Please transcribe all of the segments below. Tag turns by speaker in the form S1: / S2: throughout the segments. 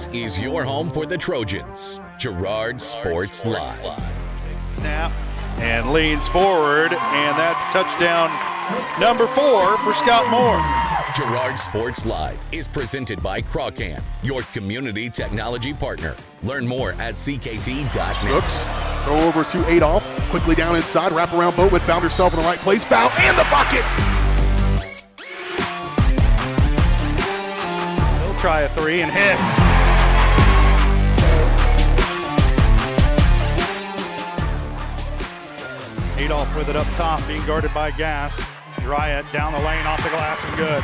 S1: This is your home for the Trojans. Girard Sports Live.
S2: Snap and leans forward, and that's touchdown number 4 for Scott Moore.
S1: Girard Sports Live is presented by Pregame, your community technology partner. Learn more at ckt.net.
S3: Hooks, throw over to Adolph, quickly down inside, wraparound Boatman, found herself in the right place, foul, and the bucket!
S2: He'll try a 3 and hits. Adolph with it up top, being guarded by Gass. Girard down the lane, off the glass, and good.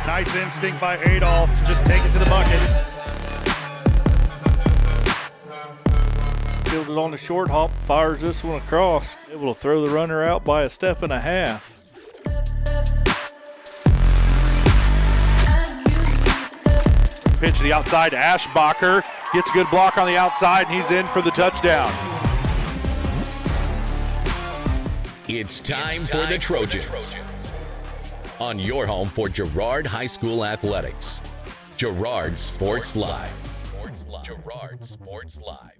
S2: Nice instinct by Adolph to just take it to the bucket.
S4: Fielded on the short hop, fires this one across. Able to throw the runner out by a step and a half.
S2: Pitch to the outside to Ashbacher. Gets a good block on the outside, and he's in for the touchdown.
S1: It's time for the Trojans. On your home for Girard High School Athletics. Girard Sports Live. Girard Sports Live.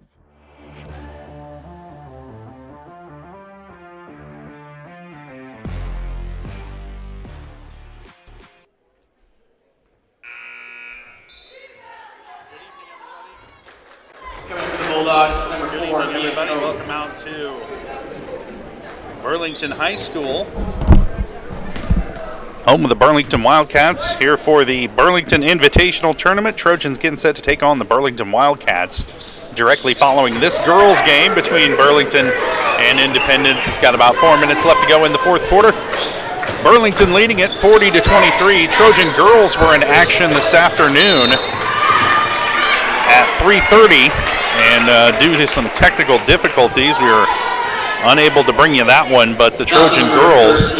S5: Coming for the Bulldogs, number 4,
S2: Everybody, welcome out to Burlington High School. Home of the Burlington Wildcats, here for the Burlington Invitational Tournament. Trojans getting set to take on the Burlington Wildcats directly following this girls' game between Burlington and Independence. It's got about 4 minutes left to go in the fourth quarter. Burlington leading it 40-23. Trojan girls were in action this afternoon at 3:30, and due to some technical difficulties, we were unable to bring you that one, but the Trojan girls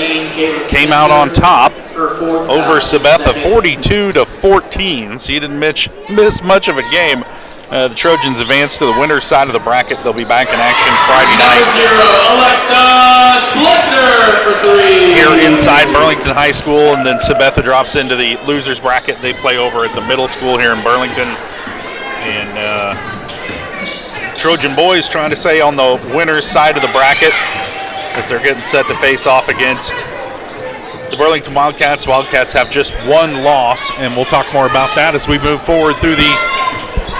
S2: came out on top over Sabetha 42-14, so you didn't miss much of a game. The Trojans advance to the winner's side of the bracket. They'll be back in action Friday night.
S5: Alexa Splinter for 3.
S2: Here inside Burlington High School, and then Sabetha drops into the loser's bracket. They play over at the middle school here in Burlington. And Trojan boys trying to stay on the winner's side of the bracket as they're getting set to face off against the Burlington Wildcats. Wildcats have just one loss, and we'll talk more about that as we move forward through the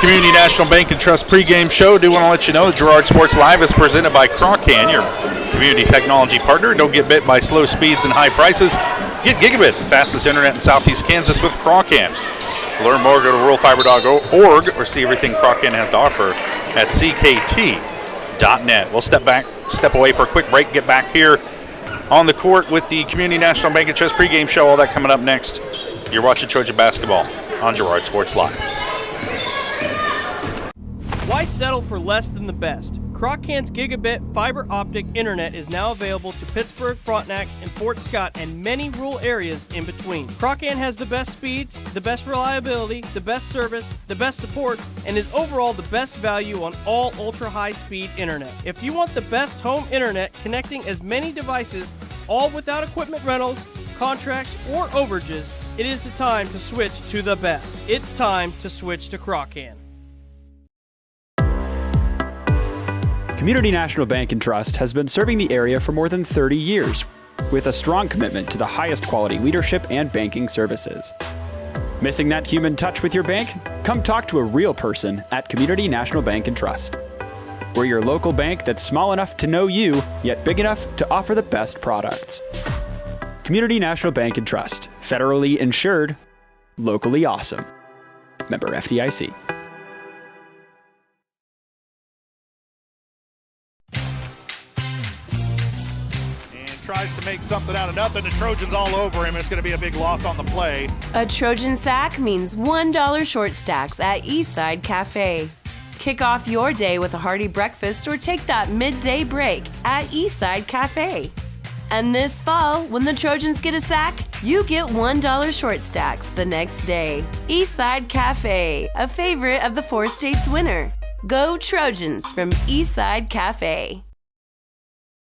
S2: Community National Bank and Trust pregame show. Do want to let you know that Girard Sports Live is presented by Croccan, your community technology partner. Don't get bit by slow speeds and high prices. Get gigabit, fastest internet in Southeast Kansas with Croccan. To learn more, go to ruralfiber.org or see everything Croccan has to offer at ckt.net. We'll step away for a quick break, get back here on the court with the Community National Bank and Trust pregame show. All that coming up next. You're watching Trojan basketball on Girard Sports Live.
S6: Why settle for less than the best? Croccan's gigabit fiber optic internet is now available to Pittsburgh, Frontenac, and Fort Scott, and many rural areas in between. Croccan has the best speeds, the best reliability, the best service, the best support, and is overall the best value on all ultra-high-speed internet. If you want the best home internet connecting as many devices, all without equipment rentals, contracts, or overages, it is the time to switch to the best. It's time to switch to Croccan.
S7: Community National Bank and Trust has been serving the area for more than 30 years with a strong commitment to the highest quality leadership and banking services. Missing that human touch with your bank? Come talk to a real person at Community National Bank and Trust. We're your local bank that's small enough to know you, yet big enough to offer the best products. Community National Bank and Trust. Federally insured, locally awesome. Member FDIC.
S2: Tries to make something out of nothing. The Trojans all over him. It's going to be a big loss on the play.
S8: A Trojan sack means $1 short stacks at Eastside Cafe. Kick off your day with a hearty breakfast or take that midday break at Eastside Cafe. And this fall, when the Trojans get a sack, you get $1 short stacks the next day. Eastside Cafe, a favorite of the 4 states winner. Go Trojans from Eastside Cafe.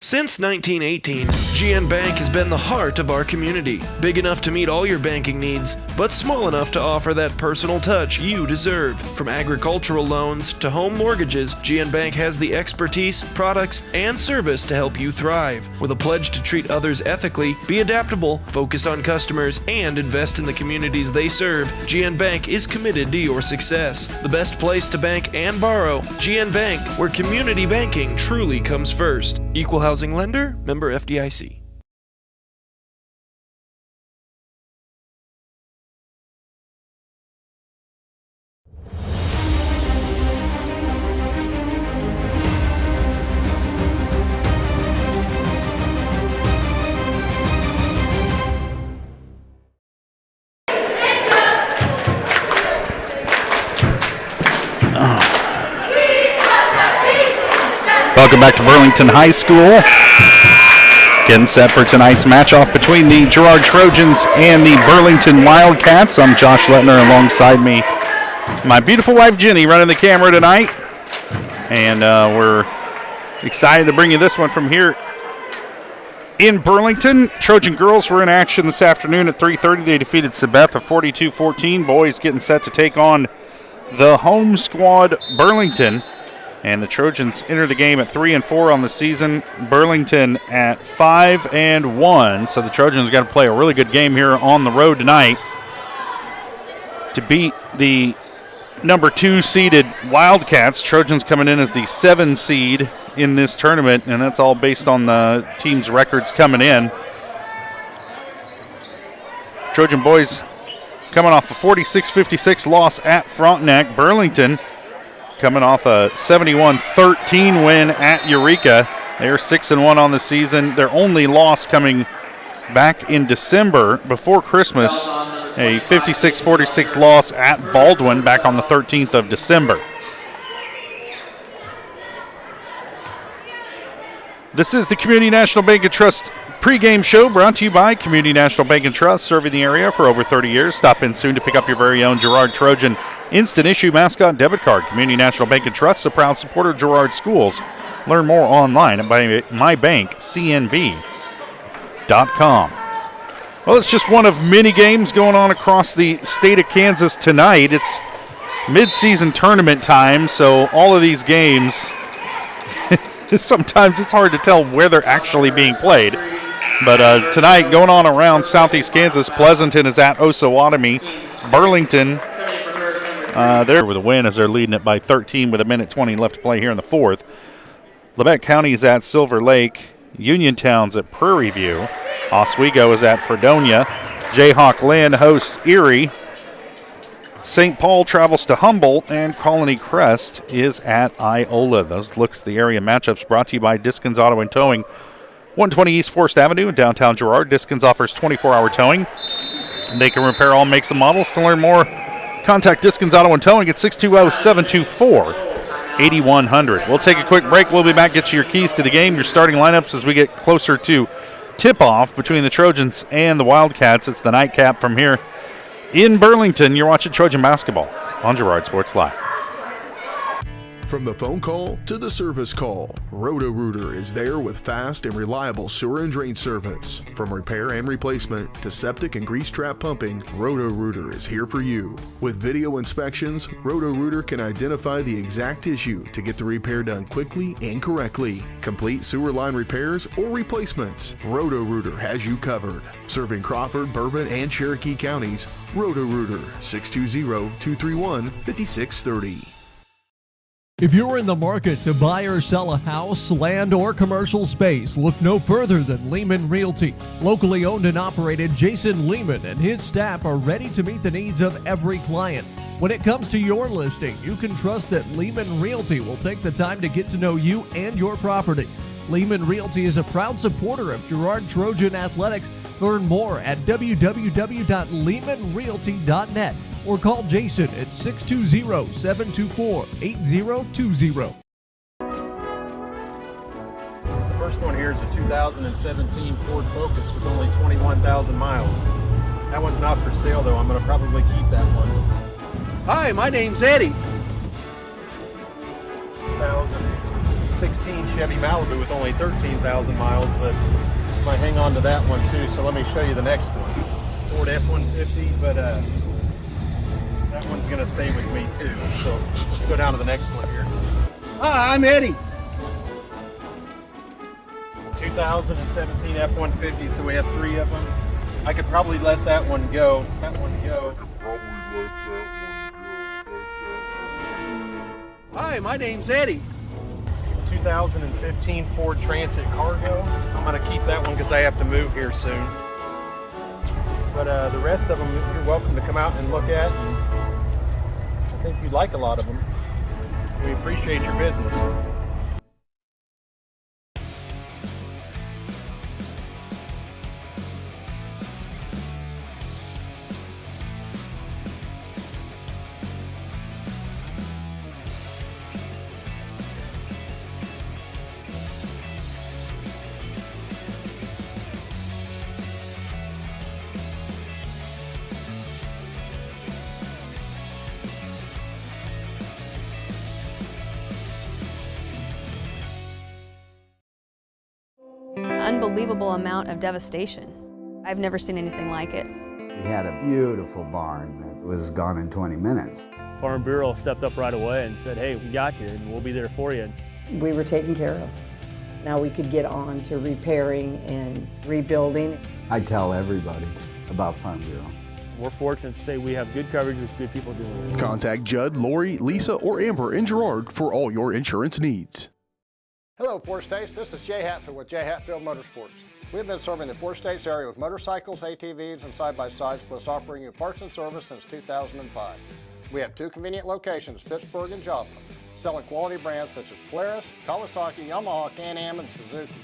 S9: Since 1918, GN Bank has been the heart of our community. Big enough to meet all your banking needs, but small enough to offer that personal touch you deserve. From agricultural loans to home mortgages, GN Bank has the expertise, products, and service to help you thrive. With a pledge to treat others ethically, be adaptable, focus on customers, and invest in the communities they serve, GN Bank is committed to your success. The best place to bank and borrow, GN Bank, where community banking truly comes first. Equal housing lender, member FDIC.
S2: Welcome back to Burlington High School. Getting set for tonight's matchup between the Girard Trojans and the Burlington Wildcats. I'm Josh Lettner, alongside me, my beautiful wife Jenny, running the camera tonight. And we're excited to bring you this one from here in Burlington. Trojan girls were in action this afternoon at 3:30. They defeated Sabetha 42-14. Boys getting set to take on the home squad, Burlington. And the Trojans enter the game at 3-4 on the season. Burlington at 5-1. So the Trojans got to play a really good game here on the road tonight to beat the number 2 seeded Wildcats. Trojans coming in as the 7 seed in this tournament, and that's all based on the team's records coming in. Trojan boys coming off a 46-56 loss at Frontenac. Burlington coming off a 71-13 win at Eureka. They're 6-1 on the season. Their only loss coming back in December before Christmas, a 56-46 loss at Baldwin back on the 13th of December. This is the Community National Bank and Trust pregame show, brought to you by Community National Bank and Trust, serving the area for over 30 years. Stop in soon to pick up your very own Girard Trojan instant issue mascot debit card. Community National Bank and Trust, a proud supporter of Girard schools. Learn more online at mybankcnb.com. Well, it's just one of many games going on across the state of Kansas tonight. It's mid-season tournament time, so all of these games, sometimes it's hard to tell where they're actually being played. But tonight, going on around southeast Kansas, Pleasanton is at Osawatomie. Burlington, they're with a win as they're leading it by 13 with 1:20 left to play here in the fourth. Labette County is at Silver Lake. Uniontown's at Prairie View. Oswego is at Fredonia. Jayhawk Lynn hosts Erie. St. Paul travels to Humboldt, and Colony Crest is at Iola. Those looks at the area matchups brought to you by Diskins Auto and Towing. 120 East 4th Avenue in downtown Girard. Diskins offers 24-hour towing. They can repair all makes and models. To learn more, contact Diskins Auto and Towing at 620-724-8100. We'll take a quick break. We'll be back, get you your keys to the game, your starting lineups as we get closer to tip-off between the Trojans and the Wildcats. It's the nightcap from here in Burlington. You're watching Trojan basketball on Girard Sports Live.
S3: From the phone call to the service call, Roto-Rooter is there with fast and reliable sewer and drain service. From repair and replacement to septic and grease trap pumping, Roto-Rooter is here for you. With video inspections, Roto-Rooter can identify the exact issue to get the repair done quickly and correctly. Complete sewer line repairs or replacements, Roto-Rooter has you covered. Serving Crawford, Bourbon, and Cherokee counties, Roto-Rooter, 620-231-5630.
S10: If you're in the market to buy or sell a house, land, or commercial space, look no further than Lehman Realty. Locally owned and operated, Jason Lehman and his staff are ready to meet the needs of every client. When it comes to your listing, you can trust that Lehman Realty will take the time to get to know you and your property. Lehman Realty is a proud supporter of Girard Trojan Athletics. Learn more at www.lehmanrealty.net. or call Jason at 620-724-8020.
S11: The first one here is a 2017 Ford Focus with only 21,000 miles. That one's not for sale though. I'm going to probably keep that one. Hi, my name's Eddie. 2016 Chevy Malibu with only 13,000 miles, but I might hang on to that one too. So let me show you the next one. Ford F-150, but that one's gonna stay with me too. So let's go down to the next one here.
S12: Hi, I'm Eddie.
S11: 2017 F-150, so we have 3 of them. I could probably let that one go.
S12: Hi, my name's Eddie.
S11: 2015 Ford Transit Cargo. I'm gonna keep that one because I have to move here soon. But the rest of them, you're welcome to come out and look at. And I think you'd like a lot of them. We appreciate your business.
S13: Unbelievable amount of devastation. I've never seen anything like it.
S14: We had a beautiful barn that was gone in 20 minutes.
S15: Farm Bureau stepped up right away and said, hey, we got you and we'll be there for you.
S16: We were taken care of. Now we could get on to repairing and rebuilding.
S14: I tell everybody about Farm Bureau.
S15: We're fortunate to say we have good coverage with good people doing it.
S3: Contact Judd, Lori, Lisa, or Amber in Girard for all your insurance needs.
S17: Hello, Four States. This is Jay Hatfield with Jay Hatfield Motorsports. We've been serving the Four States area with motorcycles, ATVs, and side-by-sides, plus offering you parts and service since 2005. We have 2 convenient locations, Pittsburgh and Joplin, selling quality brands such as Polaris, Kawasaki, Yamaha, Can-Am, and Suzuki.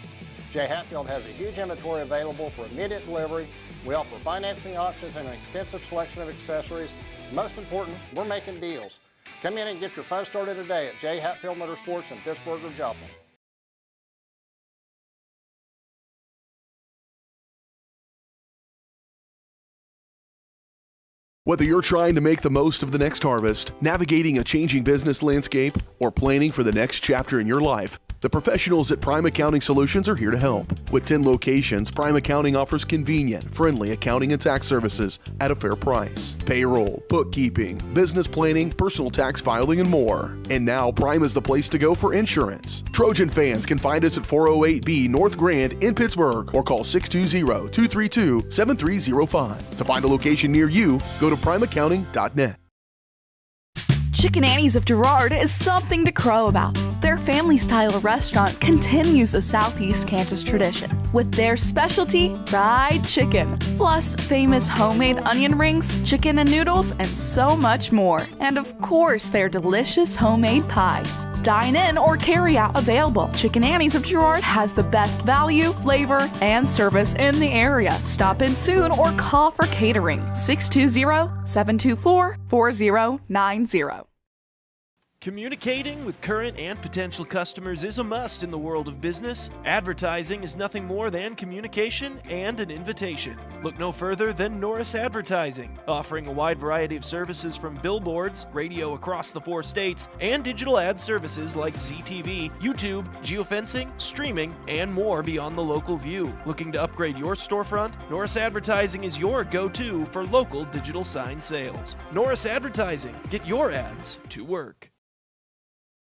S17: Jay Hatfield has a huge inventory available for immediate delivery. We offer financing options and an extensive selection of accessories. Most important, we're making deals. Come in and get your fun started today at Jay Hatfield Motorsports in Pittsburgh or Joplin.
S3: Whether you're trying to make the most of the next harvest, navigating a changing business landscape, or planning for the next chapter in your life, the professionals at Prime Accounting Solutions are here to help. With 10 locations, Prime Accounting offers convenient, friendly accounting and tax services at a fair price. Payroll, bookkeeping, business planning, personal tax filing, and more. And now Prime is the place to go for insurance. Trojan fans can find us at 408B North Grand in Pittsburgh or call 620-232-7305. To find a location near you, go to primeaccounting.net.
S18: Chicken Annie's of Girard is something to crow about. Their family-style restaurant continues a Southeast Kansas tradition with their specialty, fried chicken, plus famous homemade onion rings, chicken and noodles, and so much more. And of course, their delicious homemade pies. Dine in or carry out available. Chicken Annie's of Girard has the best value, flavor, and service in the area. Stop in soon or call for catering. 620-724-4090.
S9: Communicating with current and potential customers is a must in the world of business. Advertising is nothing more than communication and an invitation. Look no further than Norris Advertising, offering a wide variety of services from billboards, radio across the 4 states, and digital ad services like ZTV, YouTube, geofencing, streaming, and more beyond the local view. Looking to upgrade your storefront? Norris Advertising is your go-to for local digital sign sales. Norris Advertising. Get your ads to work.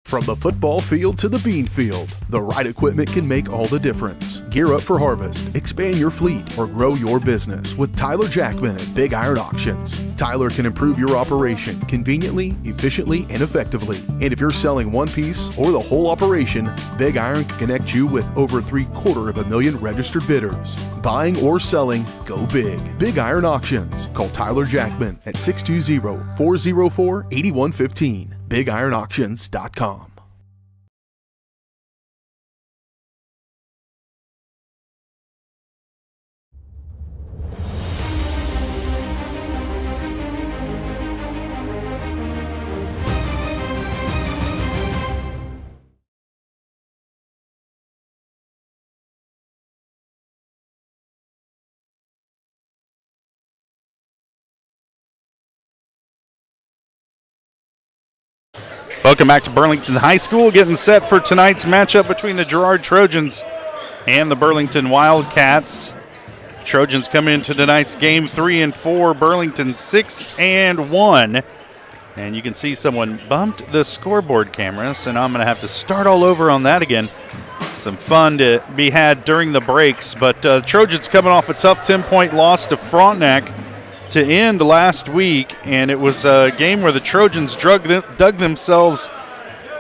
S3: From the football field to the bean field, the right equipment can make all the difference. Gear up for harvest, expand your fleet, or grow your business with Tyler Jackman at Big Iron Auctions. Tyler can improve your operation conveniently, efficiently, and effectively. And if you're selling one piece or the whole operation, Big Iron can connect you with over 750,000 registered bidders. Buying or selling, go big. Big Iron Auctions. Call Tyler Jackman at 620-404-8115. BigIronAuctions.com.
S2: Welcome back to Burlington High School, getting set for tonight's matchup between the Girard Trojans and the Burlington Wildcats. Trojans come into tonight's game 3-4, Burlington 6-1. And you can see someone bumped the scoreboard cameras, and I'm going to have to start all over on that again. Some fun to be had during the breaks, but Trojans coming off a tough 10-point loss to Frontenac to end last week, and it was a game where the Trojans dug themselves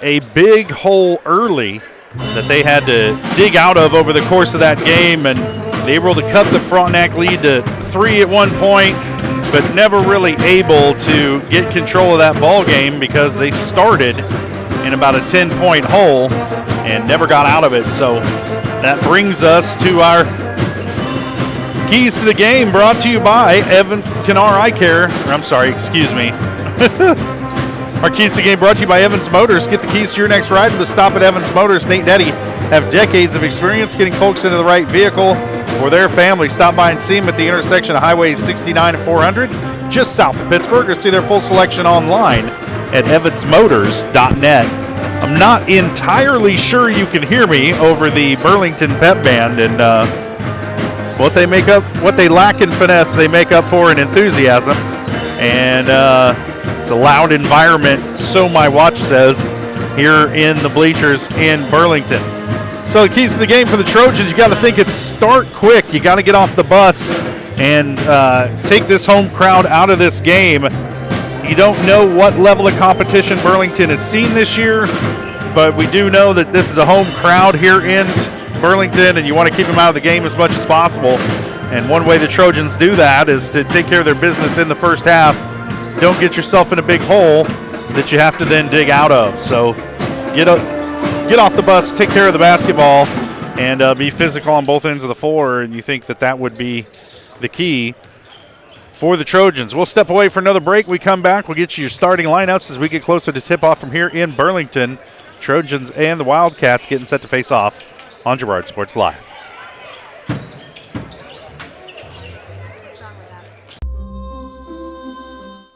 S2: a big hole early that they had to dig out of over the course of that game, and they were able to cut the Frontenac lead to 3 at one point, but never really able to get control of that ball game because they started in about a 10-point hole and never got out of it. So that brings us to our keys to the game, brought to you by Evans Kennar Eye Care. Our keys to the game brought to you by Evans Motors. Get the keys to your next ride with a stop at Evans Motors. Nate and Eddie have decades of experience getting folks into the right vehicle for their family. Stop by and see them at the intersection of Highways 69 and 400, just south of Pittsburgh, or see their full selection online at evansmotors.net. I'm not entirely sure you can hear me over the Burlington Pep Band, and what they lack in finesse, they make up for in enthusiasm. And it's a loud environment, so my watch says, here in the bleachers in Burlington. So the keys to the game for the Trojans, you got to think it's start quick. You got to get off the bus and take this home crowd out of this game. You don't know what level of competition Burlington has seen this year, but we do know that this is a home crowd here in Burlington, and you want to keep them out of the game as much as possible. And one way the Trojans do that is to take care of their business in the first half. Don't get yourself in a big hole that you have to then dig out of. So get off the bus, take care of the basketball, and be physical on both ends of the floor, and you think that would be the key for the Trojans. We'll step away for another break. We come back, we'll get you your starting lineups as we get closer to tip-off from here in Burlington. Trojans and the Wildcats getting set to face off on Girard Sports Live.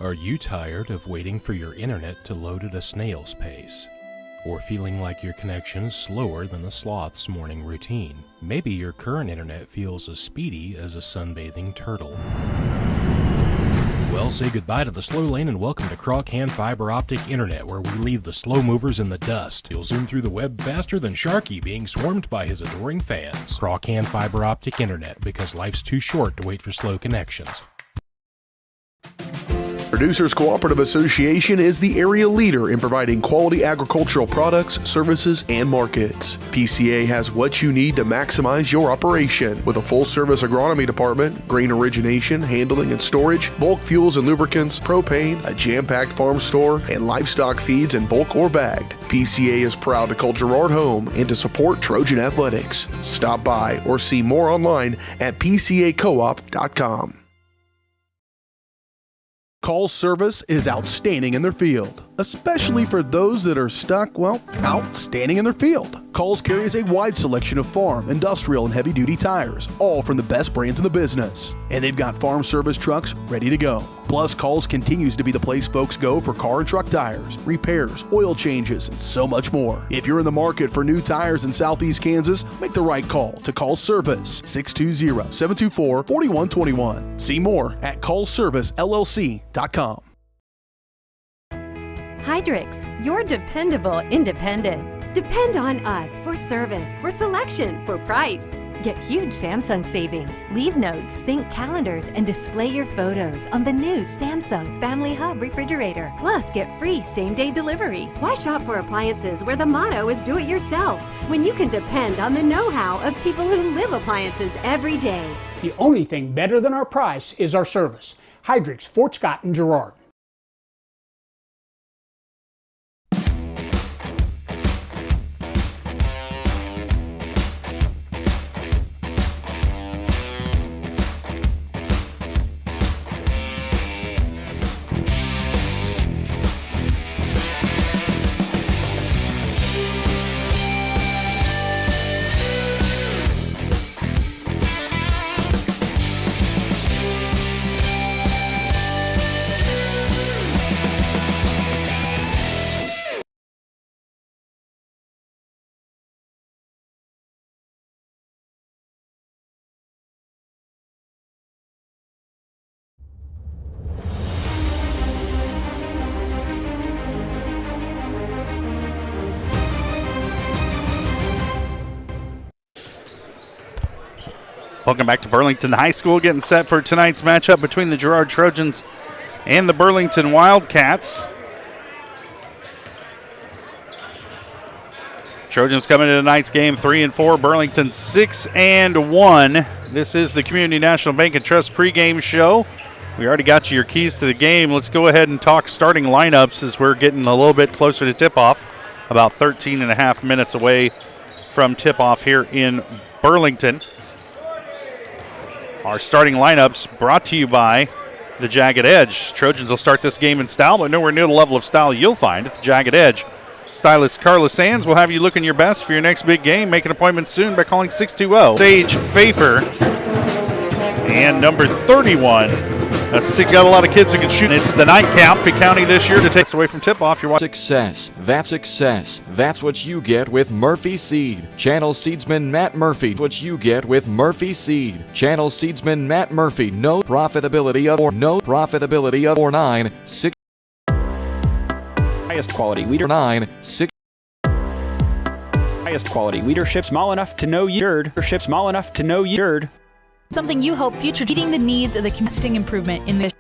S19: Are you tired of waiting for your internet to load at a snail's pace? Or feeling like your connection is slower than a sloth's morning routine? Maybe your current internet feels as speedy as a sunbathing turtle. Well, say goodbye to the slow lane and welcome to Crawcan Fiber Optic Internet, where we leave the slow movers in the dust. You'll zoom through the web faster than Sharky being swarmed by his adoring fans. Crawcan Fiber Optic Internet, because life's too short to wait for slow connections.
S3: Producers Cooperative Association is the area leader in providing quality agricultural products, services, and markets. PCA has what you need to maximize your operation with a full-service agronomy department, grain origination, handling and storage, bulk fuels and lubricants, propane, a jam-packed farm store, and livestock feeds in bulk or bagged. PCA is proud to call Girard home and to support Trojan athletics. Stop by or see more online at pcacoop.com. Call's service is outstanding in their field, especially for those that are stuck, outstanding in their field. Call's carries a wide selection of farm, industrial, and heavy-duty tires, all from the best brands in the business. And they've got farm service trucks ready to go. Plus, Call's continues to be the place folks go for car and truck tires, repairs, oil changes, and so much more. If you're in the market for new tires in Southeast Kansas, make the right call to Call's Service, 620-724-4121. See more at callservicellc.com.
S20: Hydrix, your dependable independent. Depend on us for service, for selection, for price. Get huge Samsung savings. Leave notes, sync calendars, and display your photos on the new Samsung Family Hub refrigerator. Plus, get free same-day delivery. Why shop for appliances where the motto is do it yourself when you can depend on the know-how of people who live appliances every day?
S21: The only thing better than our price is our service. Hydrix, Fort Scott, and Girard.
S2: Welcome back to Burlington High School, getting set for tonight's matchup between the Girard Trojans and the Burlington Wildcats. Trojans coming into tonight's game 3-4, Burlington 6-1. This is the Community National Bank and Trust pregame show. We already got you your keys to the game. Let's go ahead and talk starting lineups as we're getting a little bit closer to tip-off, about 13 and a half minutes away from tip-off here in Burlington. Our starting lineups brought to you by the Jagged Edge. Trojans will start this game in style, but nowhere near the level of style you'll find at the Jagged Edge. Stylist Carla Sands will have you looking your best for your next big game. Make an appointment soon by calling 620. Sage Pfeiffer and number 31. Got a lot of kids who can shoot. It's the nightcap Pitt County this year to take us away from tip-off. You're watching
S4: success. That's success. That's what you get with Murphy Seed. Channel Seedsman Matt Murphy. What you get with Murphy Seed. Channel Seedsman Matt Murphy. No profitability of 9 6.
S7: Highest quality leader
S4: 9 6.
S7: Highest quality leadership small enough to know you. Small enough to know you.
S22: Something you hope future meeting the needs of the community improvement in the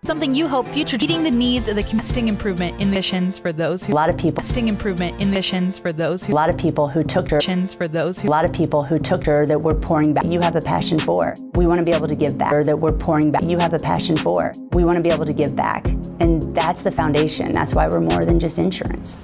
S22: something you hope future meeting the needs of the community improvement in missions for those who
S23: a lot of people
S22: improvement in missions for those who
S23: a lot of people who took her
S22: for those who
S23: a lot of people who took her that we're pouring back. You have a passion for. We want to be able to give back. That we're pouring back. You have a passion for. We want to be able to give back, and that's the foundation. That's why we're more than just insurance.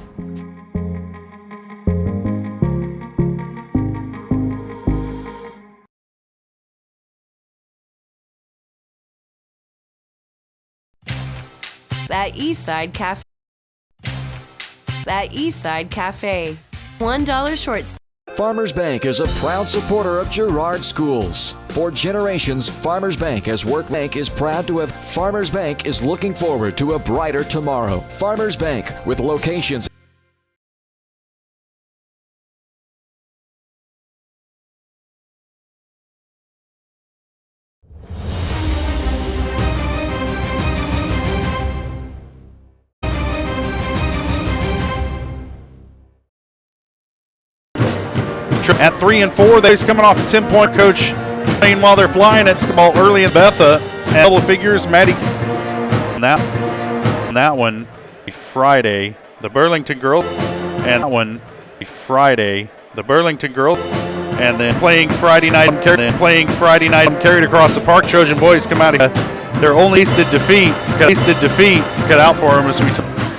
S8: At Eastside Cafe. At Eastside Cafe. $1 short.
S4: Farmers Bank is a proud supporter of Girard schools. For generations, Farmers Bank is proud to have. Farmers Bank is looking forward to a brighter tomorrow. Farmers Bank, with locations.
S2: At 3-4, they's coming off a 10-point coach playing while they're flying at ball early in Betha. And double figures, Maddie. That one, Friday, the Burlington girls. And that one, Friday, the Burlington girls. And then playing Friday night, carried across the park. Trojan boys come out of their only tasted defeat. Cut out for them as we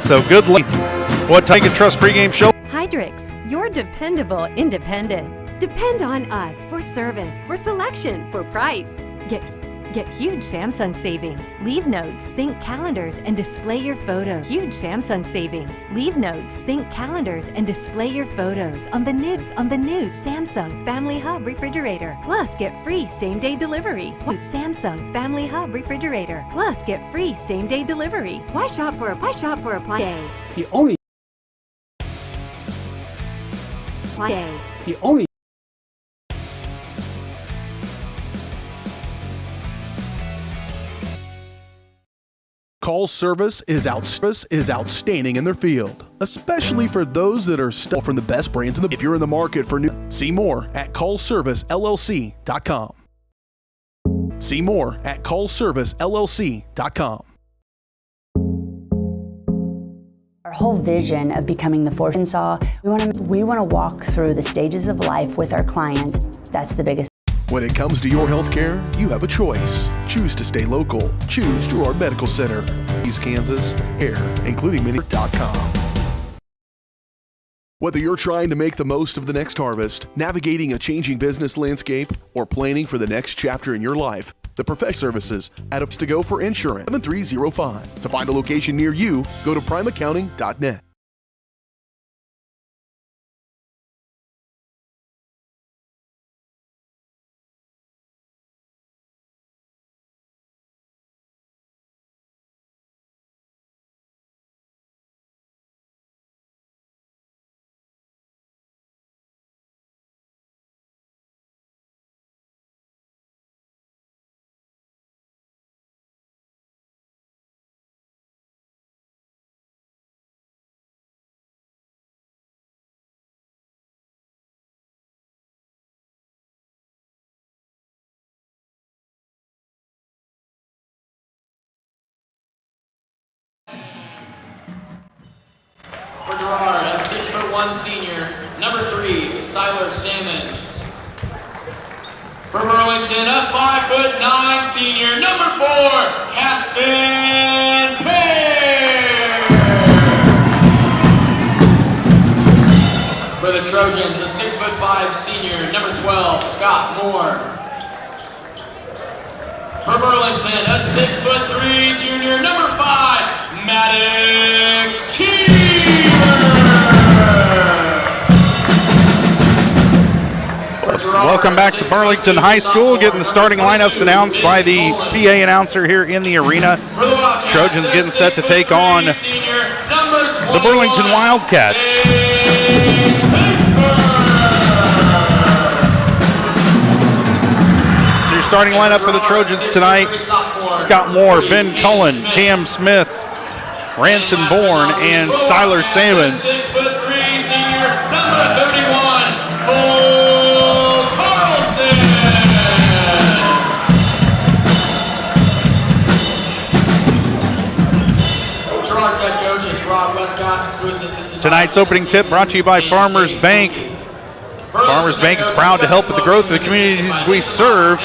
S2: so good luck. What Bank and Trust pregame show?
S20: Hydrix, your dependable independent. Depend on us for service, for selection, for price. Get huge Samsung savings. Leave notes, sync calendars, and display your photos. Huge Samsung savings. Leave notes, sync calendars, and display your photos on the new Samsung Family Hub refrigerator. Plus, get free same-day delivery. Samsung Family Hub refrigerator. Plus, get free same-day delivery. Why shop for appliance?
S21: The only
S3: Call service is outstanding in their field, especially for those that are stuck from the best brands in the. If you're in the market for new, see more at callservicellc.com. See more at callservicellc.com.
S23: Our whole vision of becoming the fortune saw, we want to walk through the stages of life with our clients. That's the biggest.
S3: When it comes to your health care, you have a choice. Choose to stay local. Choose Girard Medical Center, East Kansas, Air, including mini.com. Whether you're trying to make the most of the next harvest, navigating a changing business landscape, or planning for the next chapter in your life, the Perfect Services at Ups to Go for Insurance 7305. To find a location near you, go to primeaccounting.net.
S1: Girard, a 6'1" senior. Number 3, Siler Sammons. For Burlington, a 5'9" senior. Number 4, Caston Pear. For the Trojans, a 6'5" senior. Number 12, Scott Moore. For Burlington, a 6'3" junior. Number 5, Maddox Cheever.
S2: Welcome back to Burlington High School. Getting the starting lineups announced by the PA announcer here in the arena. Trojans getting set to take on the Burlington Wildcats. Your starting lineup for the Trojans tonight: Scott Moore, Ben Cullen, Cam Smith, Ranson Bourne, and Siler Sammons.
S1: 6'3" senior. Number 31, Cole Carlson. Girard's head coach is Rob Westcott, who is assistant.
S2: Tonight's opening tip brought to you by Farmers Bank. Farmers Bank is proud to help with the growth of the communities we serve.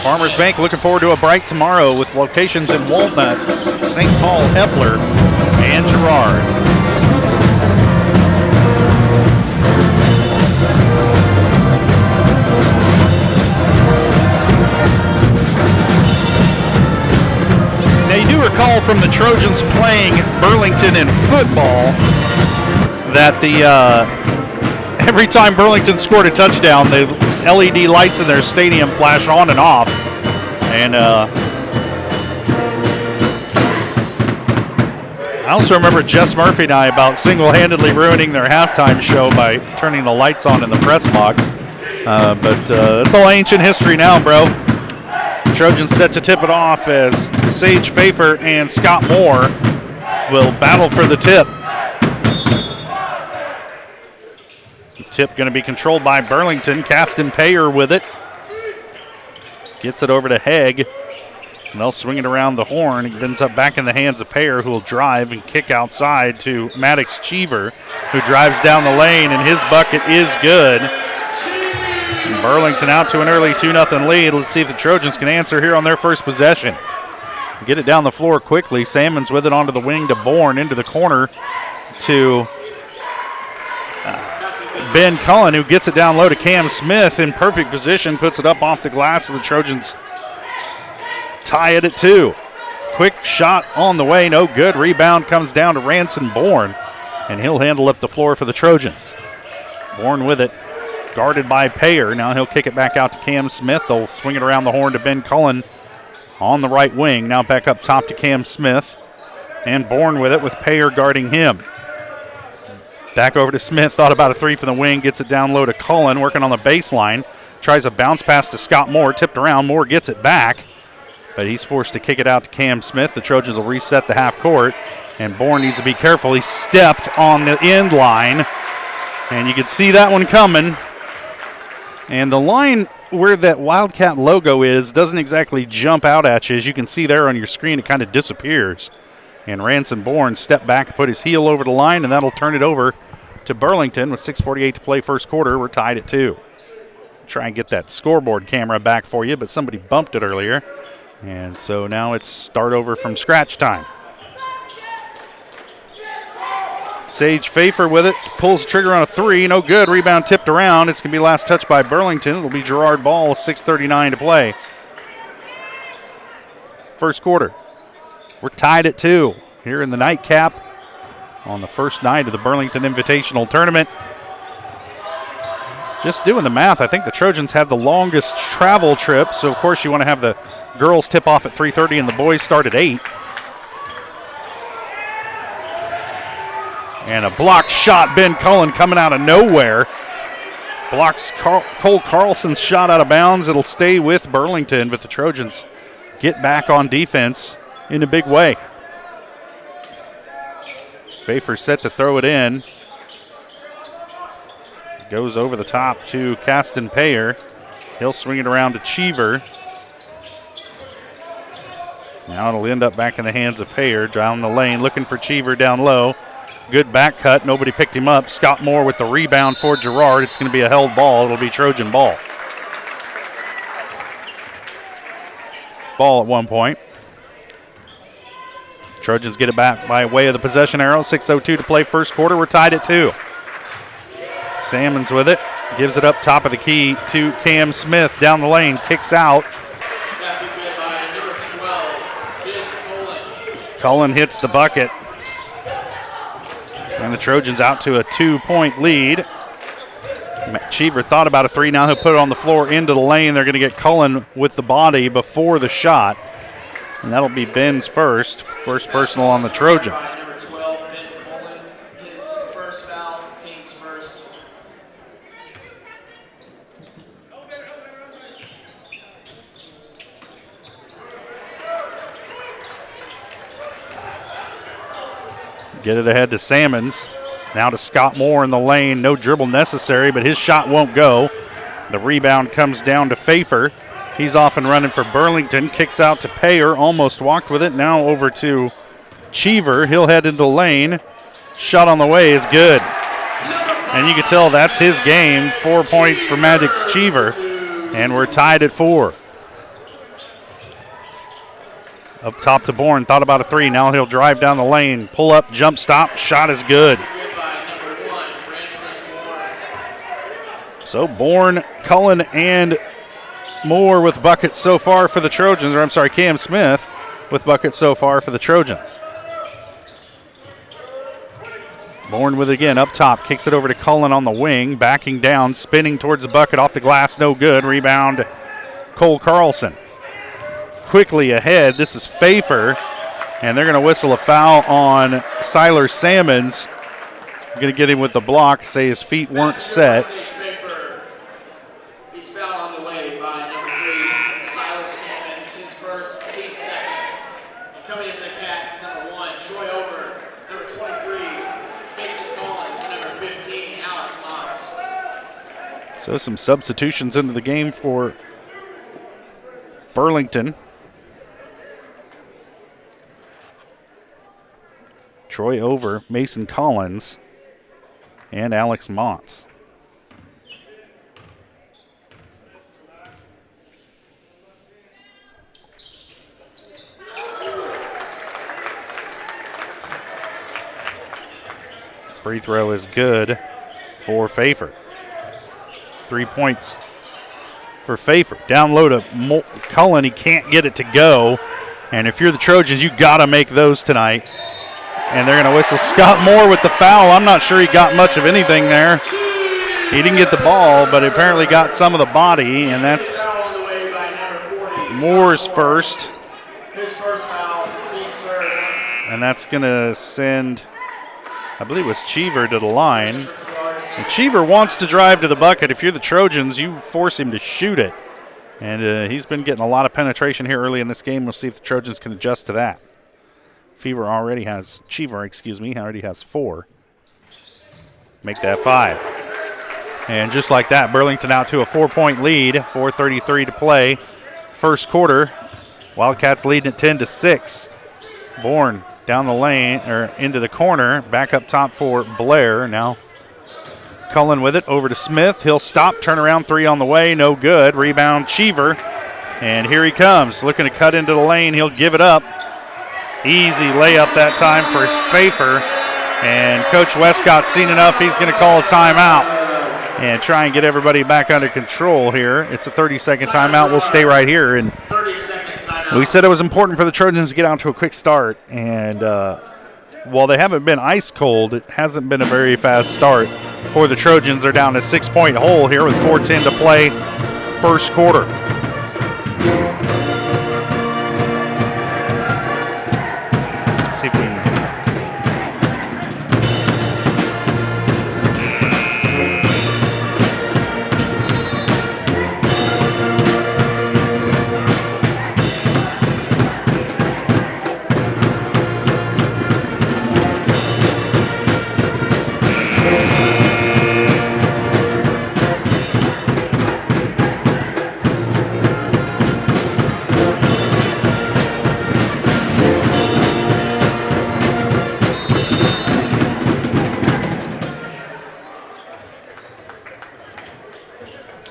S2: Farmers Bank looking forward to a bright tomorrow with locations in Walnut, St. Paul, Epler, and Girard. Now you do recall from the Trojans playing Burlington in football that every time Burlington scored a touchdown, the LED lights in their stadium flash on and off. And I also remember Jess Murphy and I about single-handedly ruining their halftime show by turning the lights on in the press box. But it's all ancient history now, bro. Trojans set to tip it off as Sage Pfeiffer and Scott Moore will battle for the tip. Tip going to be controlled by Burlington. Caston Payer with it. Gets it over to Haig. And they'll swing it around the horn. It ends up back in the hands of Payer, who will drive and kick outside to Maddox Cheever, who drives down the lane, and his bucket is good. And Burlington out to an early 2-0 lead. Let's see if the Trojans can answer here on their first possession. Get it down the floor quickly. Salmons with it onto the wing to Bourne, into the corner to Ben Cullen, who gets it down low to Cam Smith in perfect position, puts it up off the glass, and the Trojans tie it at 2. Quick shot on the way, no good. Rebound comes down to Ranson Bourne, and he'll handle up the floor for the Trojans. Bourne with it, guarded by Payer. Now he'll kick it back out to Cam Smith. They'll swing it around the horn to Ben Cullen on the right wing. Now back up top to Cam Smith, and Bourne with it with Payer guarding him. Back over to Smith, thought about a three from the wing, gets it down low to Cullen, working on the baseline. Tries a bounce pass to Scott Moore, tipped around. Moore gets it back, but he's forced to kick it out to Cam Smith. The Trojans will reset the half court, and Bourne needs to be careful. He stepped on the end line, and you could see that one coming. And the line where that Wildcat logo is doesn't exactly jump out at you. As you can see there on your screen, it kind of disappears. And Ranson Bourne stepped back, put his heel over the line, and that'll turn it over to Burlington with 6:48 to play first quarter. We're tied at 2. Try and get that scoreboard camera back for you, but somebody bumped it earlier. And so now it's start over from scratch time. Sage Pfeiffer with it, pulls the trigger on a 3, no good. Rebound tipped around. It's going to be last touch by Burlington. It'll be Girard ball, 6:39 to play. First quarter. We're tied at 2 here in the nightcap on the first night of the Burlington Invitational Tournament. Just doing the math, I think the Trojans have the longest travel trip, so of course you want to have the girls tip off at 3:30 and the boys start at 8. And a blocked shot, Ben Cullen coming out of nowhere. Blocks Cole Carlson's shot out of bounds. It'll stay with Burlington, but the Trojans get back on defense in a big way. Pfeiffer set to throw it in. Goes over the top to Caston Payer. He'll swing it around to Cheever. Now it'll end up back in the hands of Payer. Down the lane, looking for Cheever down low. Good back cut. Nobody picked him up. Scott Moore with the rebound for Girard. It's going to be a held ball. It'll be Trojan ball. Ball at 1 point. Trojans get it back by way of the possession arrow. 6:02 to play first quarter. We're tied at 2. Salmons with it. Gives it up top of the key to Cam Smith down the lane. Kicks out. Cullen hits the bucket. And the Trojans out to a 2-point lead. Cheever thought about a 3. Now he'll put it on the floor into the lane. They're going to get Cullen with the body before the shot. And that'll be Ben's first personal on the Trojans. Get it ahead to Salmons. Now to Scott Moore in the lane. No dribble necessary, but his shot won't go. The rebound comes down to Pfeiffer. He's off and running for Burlington. Kicks out to Payer. Almost walked with it. Now over to Cheever. He'll head into the lane. Shot on the way is good. And you can tell that's his game. 4 points for Magic's Cheever. And we're tied at 4. Up top to Bourne. Thought about a 3. Now he'll drive down the lane. Pull up, jump stop. Shot is good. So Bourne, Cullen, and Moore with buckets so far for the Trojans. Or I'm sorry, Cam Smith with buckets so far for the Trojans. Bourne with it again up top. Kicks it over to Cullen on the wing. Backing down, spinning towards the bucket. Off the glass, no good. Rebound, Cole Carlson. Quickly ahead, this is Pfeiffer, and they're going to whistle a foul on Siler Salmons. Going to get him with the block, say his feet weren't set.
S1: He's fouled on the way by number 3, Siler Salmons, his first, team second. And coming in for the Cats is number 1, Troy Over, number 23, Mason Collins, number 15, Alex Motts.
S2: So some substitutions into the game for Burlington. Troy Over, Mason Collins, and Alex Motts. Free throw is good for Pfeiffer. 3 points for Pfeiffer. Down low to Cullen. He can't get it to go. And if you're the Trojans, you got to make those tonight. And they're going to whistle Scott Moore with the foul. I'm not sure he got much of anything there. He didn't get the ball, but apparently got some of the body, and that's Moore's first.
S1: His first foul, team's third.
S2: And that's going to send, I believe it was Cheever to the line. And Cheever wants to drive to the bucket. If you're the Trojans, you force him to shoot it. And he's been getting a lot of penetration here early in this game. We'll see if the Trojans can adjust to that. Cheever already has 4. Make that 5. And just like that, Burlington out to a 4-point lead. 4:33 to play. First quarter. Wildcats leading at 10-6. Bourne down the lane, or into the corner. Back up top for Blair. Now Cullen with it over to Smith. He'll stop, turn around, 3 on the way. No good. Rebound Cheever. And here he comes. Looking to cut into the lane. He'll give it up. Easy layup that time for Pfeiffer. And Coach Westcott's seen enough. He's going to call a timeout and try and get everybody back under control here. It's a 30-second timeout. We'll stay right here. And we said it was important for the Trojans to get out to a quick start. And while they haven't been ice cold, it hasn't been a very fast start for the Trojans. They're down a 6-point hole here with 4:10 to play first quarter. Let's see if we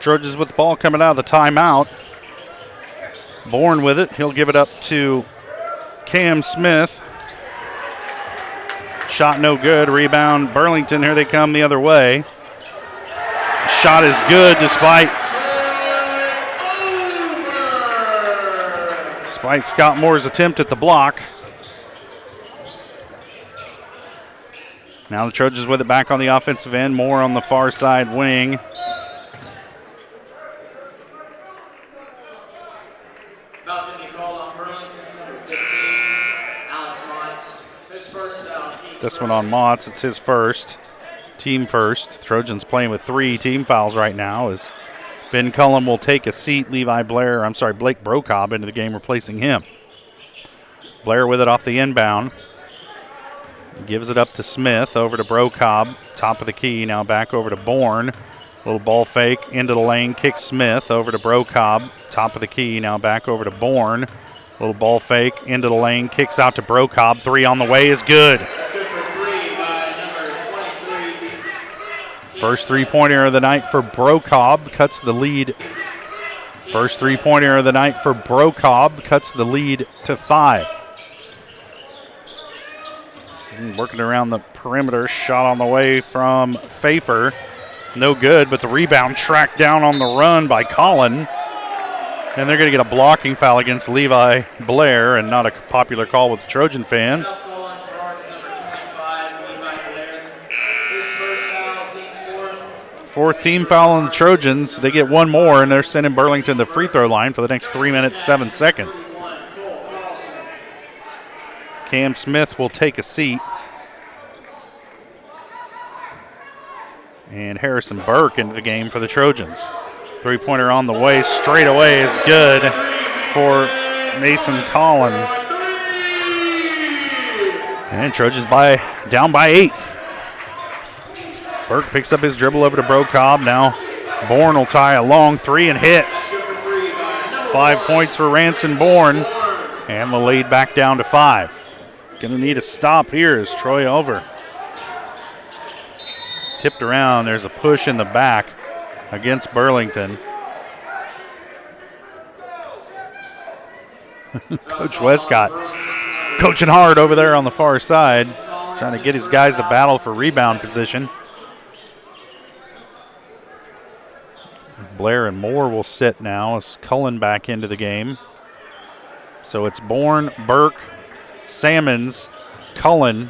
S2: Trojans with the ball coming out of the timeout. Bourne with it. He'll give it up to Cam Smith. Shot no good. Rebound Burlington. Here they come the other way. Shot is good despite Scott Moore's attempt at the block. Now the Trojans with it back on the offensive end. Moore on the far side wing.
S1: Foul's going to be called on Burlington's number 15, Alex Motts. His first foul.
S2: This one on Motts. It's his first. Team first. Trojans playing with 3 team fouls right now as Ben Cullum will take a seat. Blake Brocobb into the game, replacing him. Blair with it off the inbound. Gives it up to Smith, over to Brocobb, top of the key, now back over to Bourne. Little ball fake, into the lane, kicks Smith, over to Brocobb, top of the key, now back over to Bourne. Little ball fake, into the lane, kicks out to Brocobb. 3 on the way is good.
S1: That's good for 3 by number 23.
S2: First three-pointer of the night for Brocobb, cuts the lead. First three-pointer of the night for Brocobb, cuts the lead to 5. Working around the perimeter, shot on the way from Pfeiffer. No good, but the rebound tracked down on the run by Collin. And they're going to get a blocking foul against Levi Blair, and not a popular call with the Trojan fans. Fourth team foul on the Trojans. They get one more, and they're sending Burlington to the free throw line for the next 3 minutes, 7 seconds. Cam Smith will take a seat. And Harrison Burke into the game for the Trojans. Three-pointer on the way, straight away is good for Mason Collin. And Trojans down by 8. Burke picks up his dribble over to Brocobb. Now Bourne will tie a long 3 and hits. 5 points for Ranson Bourne. And the lead back down to 5. Gonna need a stop here as Troy over. Tipped around, there's a push in the back against Burlington. Coach Westcott coaching hard over there on the far side, trying to get his guys to battle for rebound position. Blair and Moore will sit now as Cullen back into the game. So it's Bourne, Burke, Salmons, Cullen,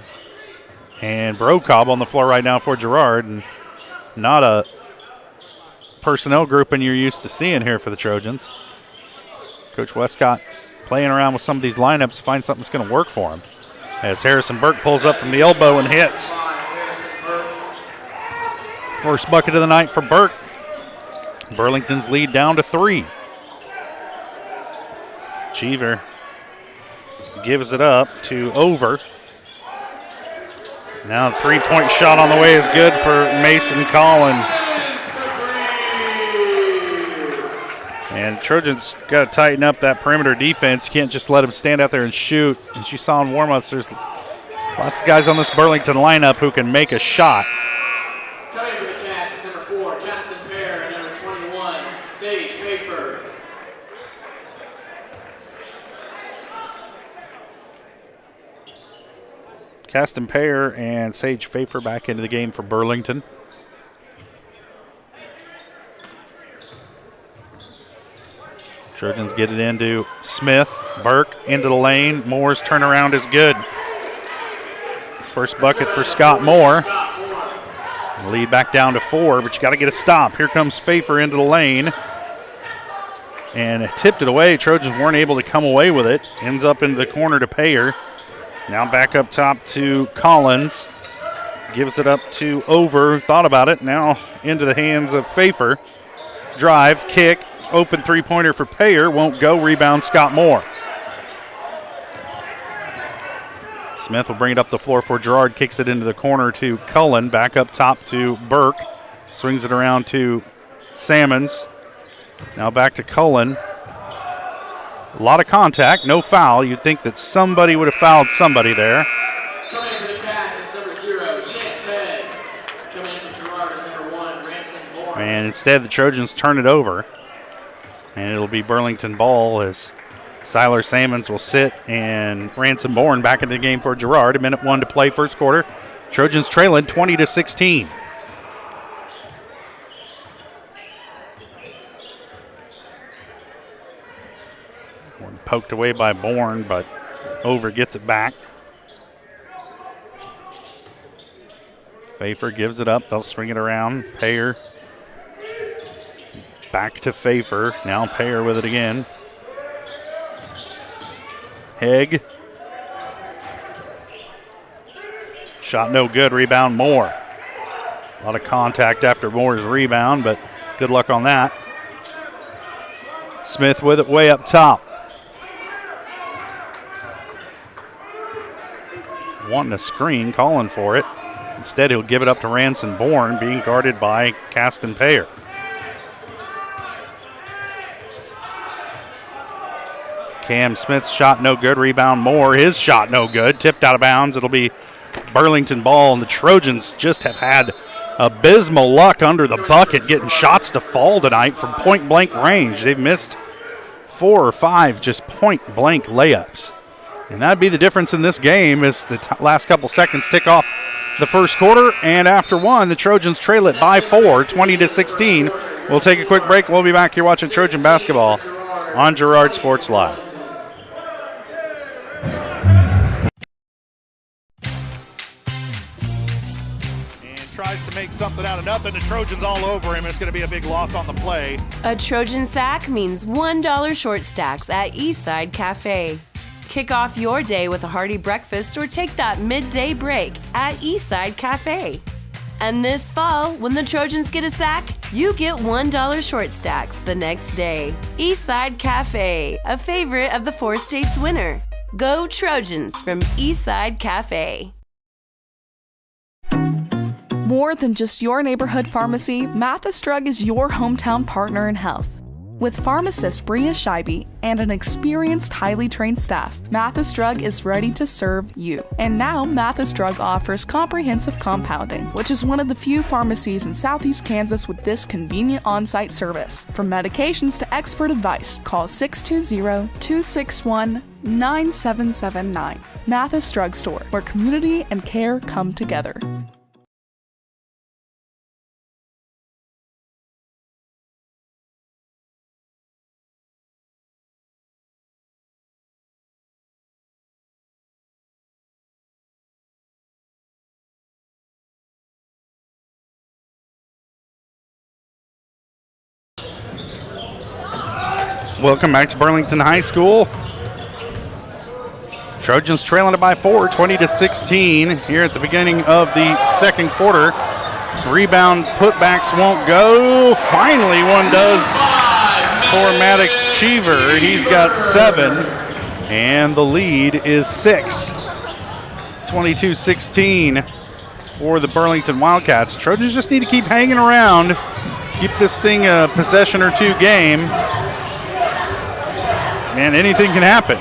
S2: and Brocobb on the floor right now for Girard. And not a personnel grouping you're used to seeing here for the Trojans. Coach Westcott playing around with some of these lineups to find something that's going to work for him. As Harrison Burke pulls up from the elbow and hits. First bucket of the night for Burke. Burlington's lead down to 3. Cheever gives it up to Over. Now the three-point shot on the way is good for Mason Collin. And Trojans got to tighten up that perimeter defense. You can't just let them stand out there and shoot. As you saw in warm-ups, there's lots of guys on this Burlington lineup who can make a shot.
S1: Coming for the Cats is number 4, Justin Pear, and number 21, Sage Pfeiffer.
S2: Caston Pear and Sage Pfeiffer back into the game for Burlington. Trojans get it into Smith. Burke into the lane. Moore's turnaround is good. First bucket for Scott Moore. Lead back down to 4, but you got to get a stop. Here comes Pfeiffer into the lane. And tipped it away. Trojans weren't able to come away with it. Ends up into the corner to Pear. Now back up top to Collins. Gives it up to Over. Thought about it. Now into the hands of Pfeiffer. Drive, kick, open three-pointer for Pear. Won't go. Rebound Scott Moore. Smith will bring it up the floor for Girard. Kicks it into the corner to Cullen. Back up top to Burke. Swings it around to Salmons. Now back to Cullen. A lot of contact, no foul. You'd think that somebody would have fouled somebody there.
S1: Coming in for the Cats is number 0, Chance Head. Coming in for Girard is number 1, Ranson Bourne.
S2: And instead, the Trojans turn it over. And it'll be Burlington ball as Siler Salmons will sit and Ransom Bourne back in the game for Girard. 1:01 to play first quarter. Trojans trailing 20-16. One poked away by Bourne, but Over gets it back. Pfeiffer gives it up. They'll swing it around. Payer back to Pfeiffer. Now Payer with it again. Hegg. Shot no good. Rebound Moore. A lot of contact after Moore's rebound, but good luck on that. Smith with it way up top. Wanting a screen, calling for it. Instead, he'll give it up to Ransom Bourne, being guarded by Caston Payer. Cam Smith's shot no good. Rebound Moore. His shot no good. Tipped out of bounds. It'll be Burlington ball, and the Trojans just have had abysmal luck under the bucket getting shots to fall tonight from point-blank range. They've missed 4 or 5 just point-blank layups. And that'd be the difference in this game as the last couple seconds tick off the first quarter. And after one, the Trojans trail it by 4, 20-16. We'll take a quick break. We'll be back here watching Trojan basketball on Girard Sports Live. Tries to make something out of nothing. The Trojans all over him. It's going to be a big loss on the play.
S8: A Trojan sack means $1 short stacks at Eastside Cafe. Kick off your day with a hearty breakfast or take that midday break at Eastside Cafe. And this fall, when the Trojans get a sack, you get $1 short stacks the next day. Eastside Cafe, a favorite of the 4 states winner. Go Trojans from Eastside Cafe.
S18: More than just your neighborhood pharmacy, Mathis Drug is your hometown partner in health. With pharmacist Bria Scheibe and an experienced, highly trained staff, Mathis Drug is ready to serve you. And now, Mathis Drug offers comprehensive compounding, which is one of the few pharmacies in Southeast Kansas with this convenient on-site service. From medications to expert advice, call 620-261-9779. Mathis Drug Store, where community and care come together.
S2: Welcome back to Burlington High School. Trojans trailing it by 4, 20-16 here at the beginning of the second quarter. Rebound putbacks won't go. Finally, one does for Maddox Cheever. He's got 7, and the lead is 6. 22-16 for the Burlington Wildcats. Trojans just need to keep hanging around, keep this thing a possession or 2 game. Man, anything can happen.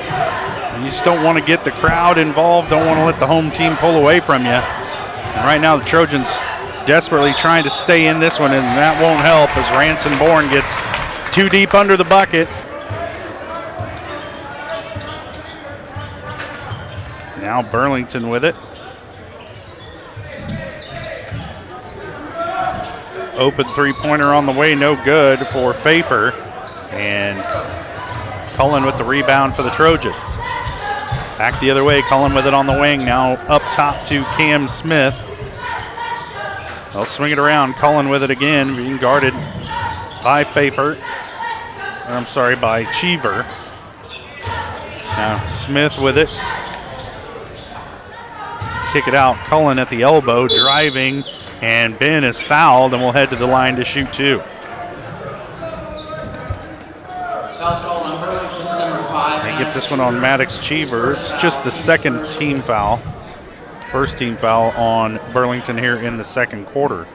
S2: You just don't want to get the crowd involved, don't want to let the home team pull away from you. And right now the Trojans desperately trying to stay in this one, and that won't help as Ransom Bourne gets too deep under the bucket. Now Burlington with it. Open three-pointer on the way, no good for Pfeiffer. And Cullen with the rebound for the Trojans. Back the other way, Cullen with it on the wing. Now up top to Cam Smith. They'll swing it around. Cullen with it again, being guarded by Pfeiffer. I'm sorry, by Cheever. Now Smith with it. Kick it out. Cullen at the elbow, driving, and Ben is fouled and will head to the line to shoot 2.
S1: Foul's called on Burlington's number 5.
S2: They get this one on Maddox Cheever. It's just the second team foul. First team foul on Burlington here in the second quarter.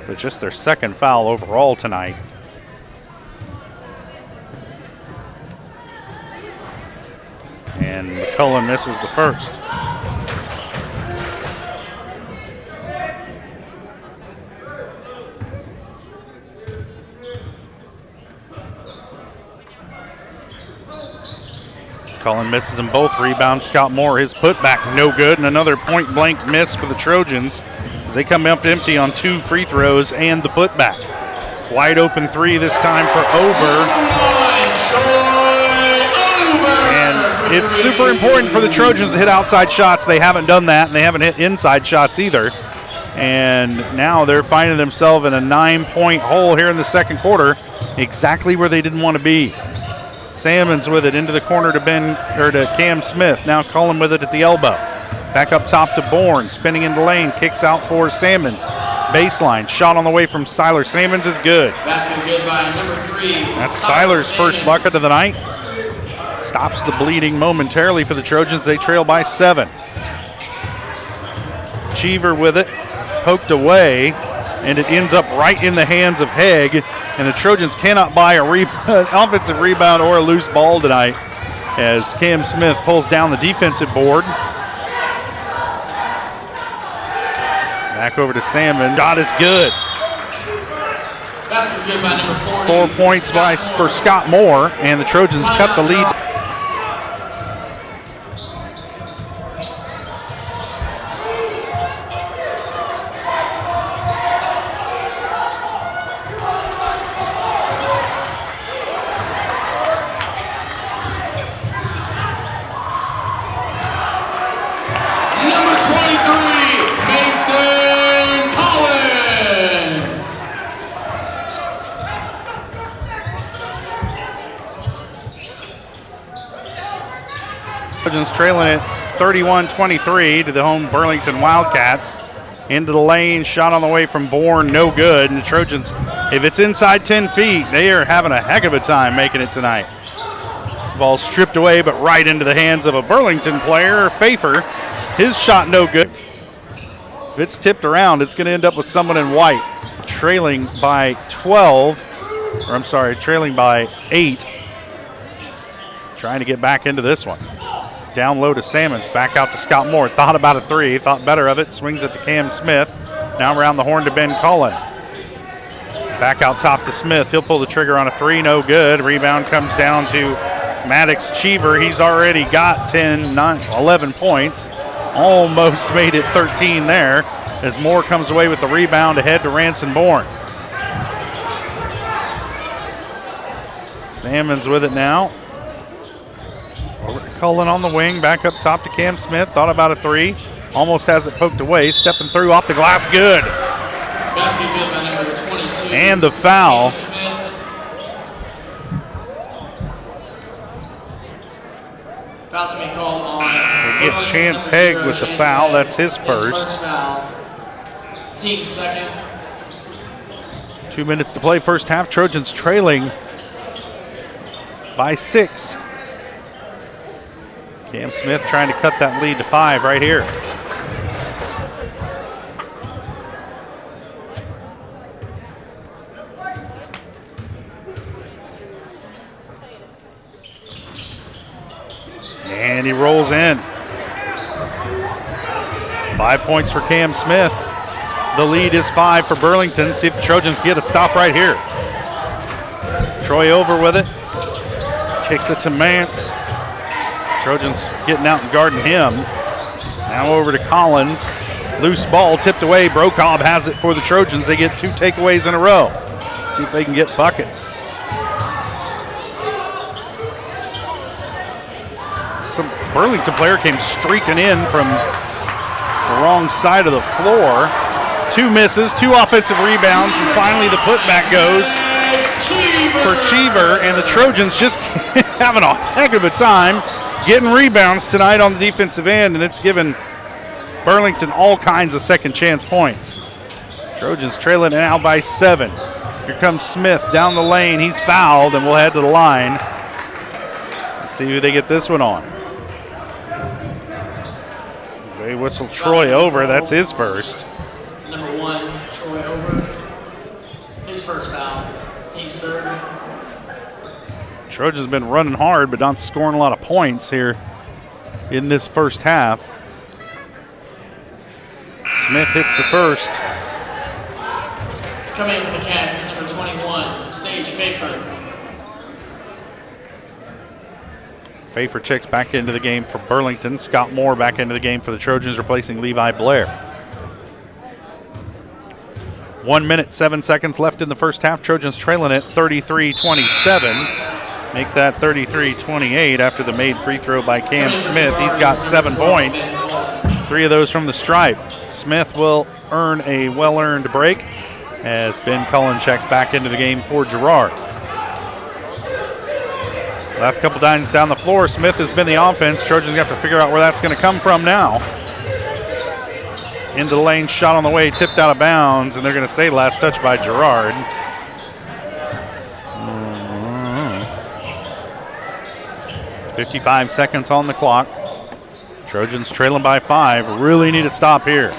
S2: But just their second foul overall tonight. And McCullough misses the first. Cullen misses them both. Rebound, Scott Moore. His putback, no good. And another point-blank miss for the Trojans as they come up empty on 2 free throws and the putback. Wide open 3 this time for Over. And it's super important for the Trojans to hit outside shots. They haven't done that, and they haven't hit inside shots either. And now they're finding themselves in a 9-point hole here in the second quarter, exactly where they didn't want to be. Salmons with it into the corner to Cam Smith. Now Cullen with it at the elbow. Back up top to Bourne, spinning into lane, kicks out for Salmons. Baseline, shot on the way from Seiler. Salmons is good.
S1: Basket good by number 3.
S2: That's Seiler's first bucket of the night. Stops the bleeding momentarily for the Trojans. They trail by 7. Cheever with it, poked away, and it ends up right in the hands of Haig. And the Trojans cannot buy an offensive rebound or a loose ball tonight as Cam Smith pulls down the defensive board. Back over to Salmon. Shot is good.
S1: Basket good by number 40.
S2: 4 points for Scott Moore, and the Trojans cut the lead. Trojans trailing it 31-23 to the home Burlington Wildcats. Into the lane, shot on the way from Bourne, no good. And the Trojans, if it's inside 10 feet, they are having a heck of a time making it tonight. Ball stripped away, but right into the hands of a Burlington player, Pfeiffer. His shot no good. If it's tipped around, it's going to end up with someone in white. Trailing by 8. Trying to get back into this one. Down low to Salmons, back out to Scott Moore. Thought about a 3, thought better of it. Swings it to Cam Smith. Now around the horn to Ben Cullen. Back out top to Smith. He'll pull the trigger on a 3, no good. Rebound comes down to Maddox Cheever. He's already got 11 points. Almost made it 13 there as Moore comes away with the rebound ahead to Ranson Bourne. Salmons with it now. Over to Cullen on the wing, back up top to Cam Smith. Thought about a 3, almost has it poked away. Stepping through off the glass, good.
S1: Basket good by number 22.
S2: And the foul.
S1: Foul's going to be called on.
S2: They get Chance Haig with the foul. That's his first.
S1: Foul. Team second.
S2: 2 minutes to play, first half. Trojans trailing by 6. Cam Smith trying to cut that lead to 5 right here. And he rolls in. 5 points for Cam Smith. The lead is 5 for Burlington. See if the Trojans get a stop right here. Troy over with it. Kicks it to Mance. Trojans getting out and guarding him. Now over to Collins. Loose ball tipped away. Brokob has it for the Trojans. They get 2 takeaways in a row. See if they can get buckets. Some Burlington player came streaking in from the wrong side of the floor. 2 misses, 2 offensive rebounds, and finally the putback goes for Cheever, and the Trojans just having a heck of a time getting rebounds tonight on the defensive end, and it's given Burlington all kinds of second chance points. Trojans trailing now by 7. Here comes Smith down the lane. He's fouled, and we'll head to the line. Let's see who they get this one on. They whistle Troy over. That's his first.
S1: Number 1, Troy over. His first foul. Team's third.
S2: Trojans been running hard, but not scoring a lot of points here in this first half. Smith hits the first.
S1: Coming in for the Cats, number 21, Sage Pfeiffer.
S2: Fafer checks back into the game for Burlington. Scott Moore back into the game for the Trojans, replacing Levi Blair. 1 minute, 7 seconds left in the first half. Trojans trailing at 33-27. Make that 33-28 after the made free throw by Cam Smith. He's got 7 points, 3 of those from the stripe. Smith will earn a well-earned break as Ben Cullen checks back into the game for Girard. Last couple dimes down the floor, Smith has been the offense. Trojans have to figure out where that's going to come from now. Into the lane, shot on the way, tipped out of bounds, and they're going to say last touch by Girard. 55 seconds on the clock. Trojans trailing by 5. Really need a stop here.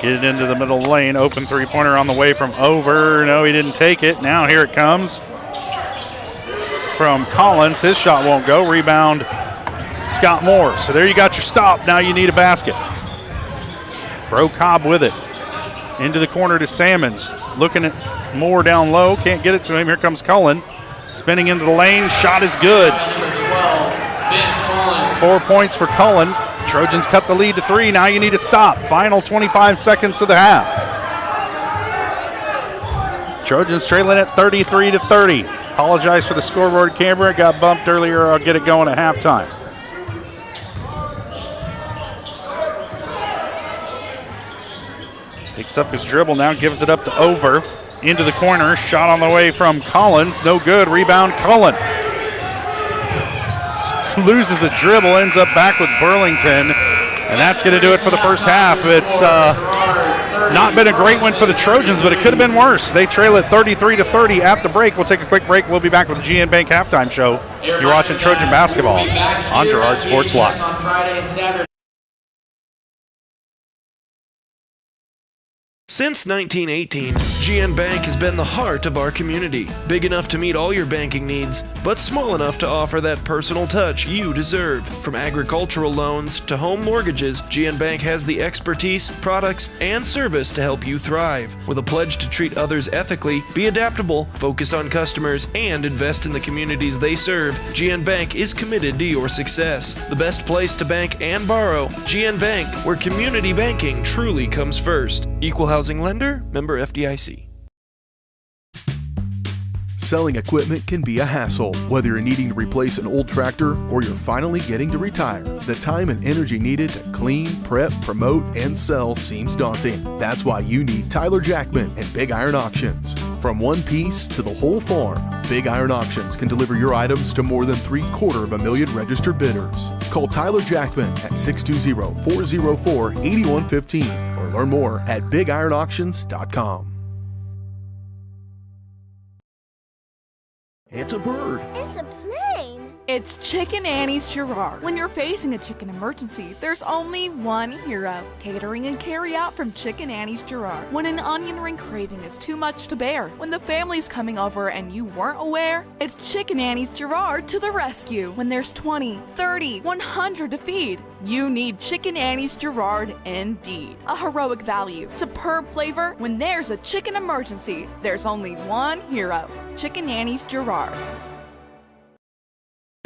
S2: Get it into the middle lane. Open three-pointer on the way from Over. No, he didn't take it. Now here it comes from Collins. His shot won't go. Rebound, Scott Moore. So there you got your stop. Now you need a basket. Bro Cobb with it. Into the corner to Salmons. Looking at Moore down low. Can't get it to him. Here comes Cullen. Spinning into the lane. Shot is good. 4 points for Cullen. Trojans cut the lead to 3. Now you need to stop. Final 25 seconds of the half. Trojans trailing at 33-30. Apologize for the scoreboard camera. It got bumped earlier. I'll get it going at halftime. Picks up his dribble now, gives it up to Over. Into the corner. Shot on the way from Collins. No good. Rebound, Cullen. Loses a dribble, ends up back with Burlington, and that's going to do it for the first half. It's not been a great one for the Trojans, but it could have been worse. They trail at 33-30 at the break. We'll take a quick break. We'll be back with the GN Bank halftime show. You're watching Trojan basketball on Girard Sports Live.
S1: On Friday and Saturday.
S9: Since 1918, GN Bank has been the heart of our community. Big enough to meet all your banking needs, but small enough to offer that personal touch you deserve. From agricultural loans to home mortgages, GN Bank has the expertise, products, and service to help you thrive. With a pledge to treat others ethically, be adaptable, focus on customers, and invest in the communities they serve, GN Bank is committed to your success. The best place to bank and borrow, GN Bank, where community banking truly comes first. Equal housing lender, member FDIC.
S3: Selling equipment can be a hassle. Whether you're needing to replace an old tractor or you're finally getting to retire, the time and energy needed to clean, prep, promote, and sell seems daunting. That's why you need Tyler Jackman and Big Iron Auctions. From one piece to the whole farm, Big Iron Auctions can deliver your items to more than 750,000 registered bidders. Call Tyler Jackman at 620-404-8115 or learn more at BigIronAuctions.com. It's a bird.
S5: It's a plane.
S18: It's Chicken Annie's Girard. When you're facing a chicken emergency, there's only one hero. Catering and carry out from Chicken Annie's Girard. When an onion ring craving is too much to bear, when the family's coming over and you weren't aware, it's Chicken Annie's Girard to the rescue. When there's 20, 30, 100 to feed, you need Chicken Annie's Girard indeed. A heroic value, superb flavor. When there's a chicken emergency, there's only one hero. Chicken Annie's Girard.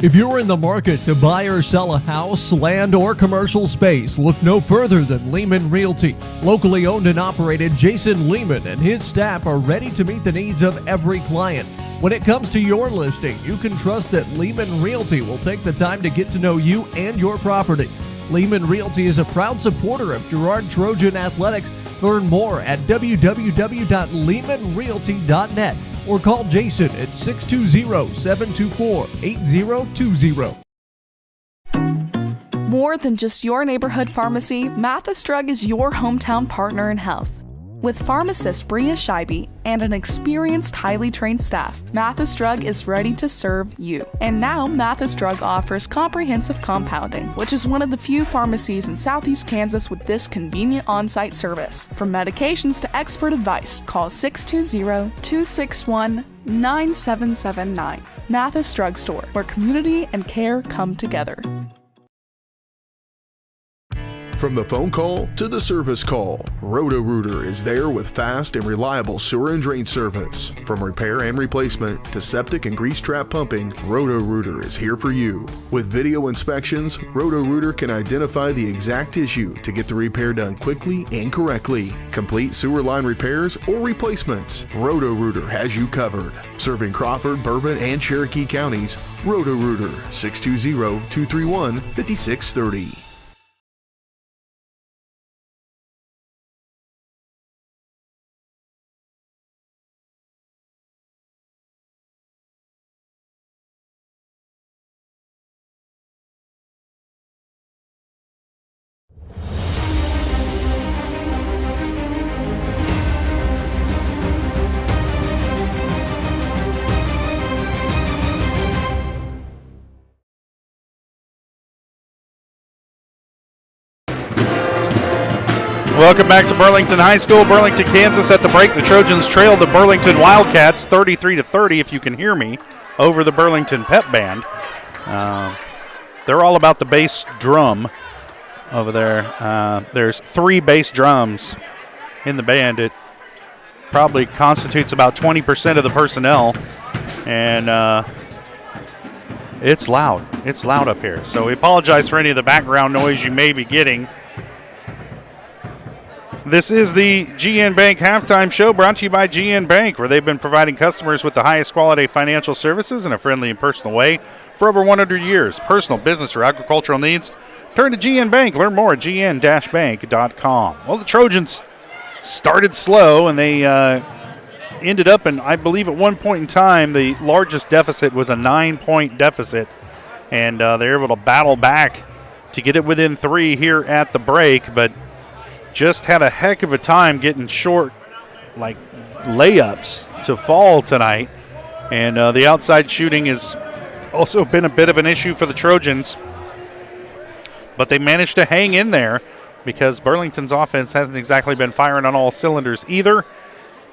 S6: If you're in the market to buy or sell a house, land, or commercial space, look no further than Lehman Realty. Locally owned and operated, Jason Lehman and his staff are ready to meet the needs of every client. When it comes to your listing, you can trust that Lehman Realty will take the time to get to know you and your property. Lehman Realty is a proud supporter of Girard Trojan Athletics. Learn more at www.lehmanrealty.net. or call Jason at 620-724-8020.
S18: More than just your neighborhood pharmacy, Mathis Drug is your hometown partner in health. With pharmacist Bria Scheibe and an experienced, highly trained staff, Mathis Drug is ready to serve you. And now, Mathis Drug offers comprehensive compounding, which is one of the few pharmacies in Southeast Kansas with this convenient on-site service. From medications to expert advice, call 620-261-9779. Mathis Drug Store, where community and care come together.
S3: From the phone call to the service call, Roto-Rooter is there with fast and reliable sewer and drain service. From repair and replacement to septic and grease trap pumping, Roto-Rooter is here for you. With video inspections, Roto-Rooter can identify the exact issue to get the repair done quickly and correctly. Complete sewer line repairs or replacements, Roto-Rooter has you covered. Serving Crawford, Bourbon, and Cherokee counties, Roto-Rooter, 620-231-5630.
S2: Welcome back to Burlington High School, Burlington, Kansas. At the break, the Trojans trail the Burlington Wildcats 33-30, if you can hear me, over the Burlington Pep Band. They're all about the bass drum over there. There's 3 bass drums in the band. It probably constitutes about 20% of the personnel, and it's loud. It's loud up here. So we apologize for any of the background noise you may be getting. This is the GN Bank Halftime Show, brought to you by GN Bank, where they've been providing customers with the highest quality financial services in a friendly and personal way for over 100 years. Personal, business, or agricultural needs, turn to GN Bank. Learn more at gn-bank.com. Well, the Trojans started slow, and they ended up in, I believe at one point in time, the largest deficit was a 9-point deficit, and they were able to battle back to get it within 3 here at the break, but just had a heck of a time getting short, like, layups to fall tonight. And the outside shooting has also been a bit of an issue for the Trojans. But they managed to hang in there because Burlington's offense hasn't exactly been firing on all cylinders either.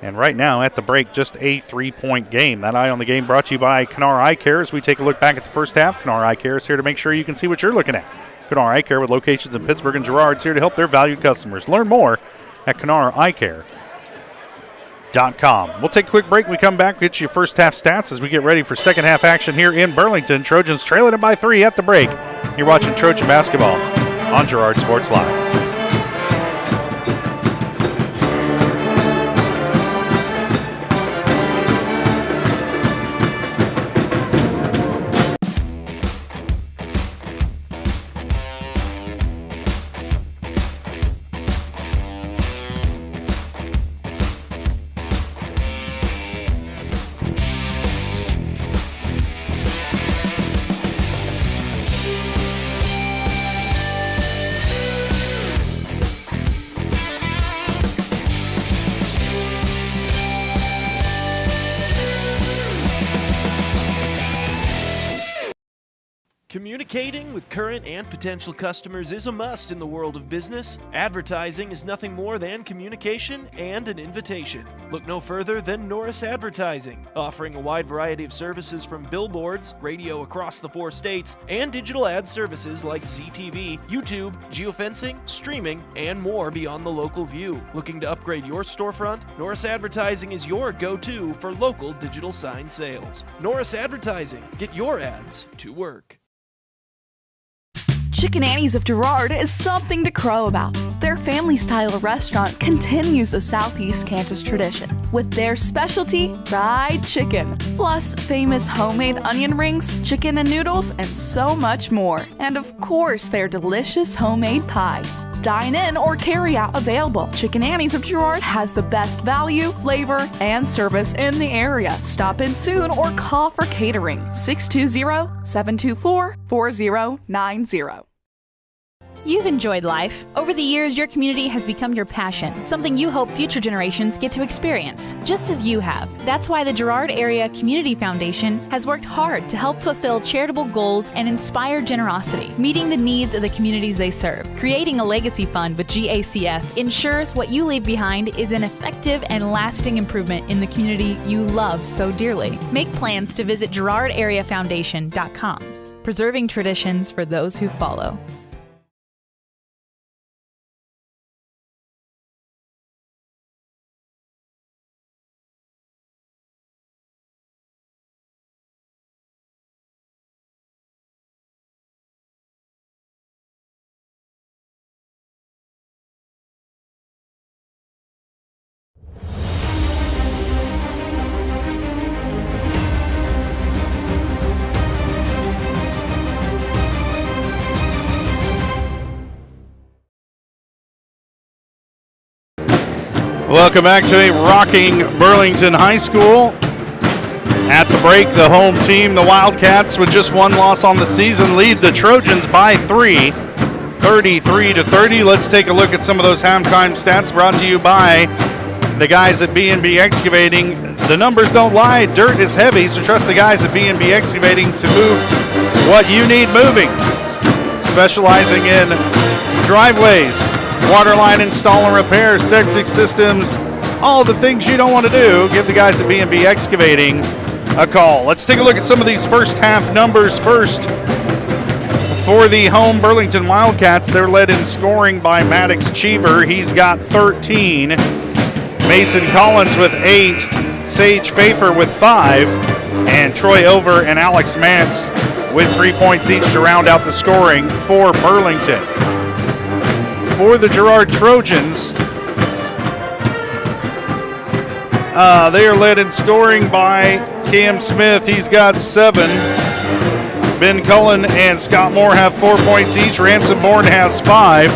S2: And right now at the break, just a 3-point game. That Eye on the Game brought to you by Kennar Eye Care. As we take a look back at the first half, Kennar Eye Care is here to make sure you can see what you're looking at. Kennar Eye Care, with locations in Pittsburgh and Girard, is here to help their valued customers. Learn more at KennarEyeCare.com. We'll take a quick break. When we come back, get you first half stats as we get ready for second half action here in Burlington. Trojans trailing it by 3 at the break. You're watching Trojan basketball on Girard Sports Live.
S9: Communicating with current and potential customers is a must in the world of business. Advertising is nothing more than communication and an invitation. Look no further than Norris Advertising, offering a wide variety of services from billboards, radio across the 4 states, and digital ad services like ZTV, YouTube, geofencing, streaming, and more beyond the local view. Looking to upgrade your storefront? Norris Advertising is your go-to for local digital sign sales. Norris Advertising. Get your ads to work.
S18: Chicken Annie's of Girard is something to crow about. Their family-style restaurant continues a Southeast Kansas tradition with their specialty fried chicken, plus famous homemade onion rings, chicken and noodles, and so much more. And of course, their delicious homemade pies. Dine in or carry out available. Chicken Annie's of Girard has the best value, flavor, and service in the area. Stop in soon or call for catering. 620-724-4090.
S22: You've enjoyed life. Over the years, your community has become your passion, something you hope future generations get to experience, just as you have. That's why the Girard Area Community Foundation has worked hard to help fulfill charitable goals and inspire generosity, meeting the needs of the communities they serve. Creating a legacy fund with GACF ensures what you leave behind is an effective and lasting improvement in the community you love so dearly. Make plans to visit GirardAreaFoundation.com, preserving traditions for those who follow.
S2: Welcome back to a rocking Burlington High School. At the break, the home team, the Wildcats, with just one loss on the season, lead the Trojans by 3, 33-30. Let's take a look at some of those halftime stats brought to you by the guys at B&B Excavating. The numbers don't lie. Dirt is heavy, so trust the guys at B&B Excavating to move what you need moving. Specializing in driveways, waterline install and repair, septic systems, all the things you don't want to do. Give the guys at B&B Excavating a call. Let's take a look at some of these first half numbers first. For the home Burlington Wildcats, they're led in scoring by Maddox Cheever. He's got 13. Mason Collins with 8. Sage Pfeiffer with 5. And Troy Over and Alex Mance with 3 points each to round out the scoring for Burlington. For the Girard Trojans, they are led in scoring by Cam Smith. He's got 7. Ben Cullen and Scott Moore have 4 points each. Ransom Bourne has 5.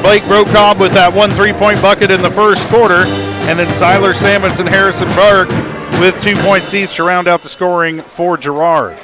S2: Blake Brocobb with that 1 3-point bucket in the first quarter. And then Siler Sammons and Harrison Burke with 2 points each to round out the scoring for Girard.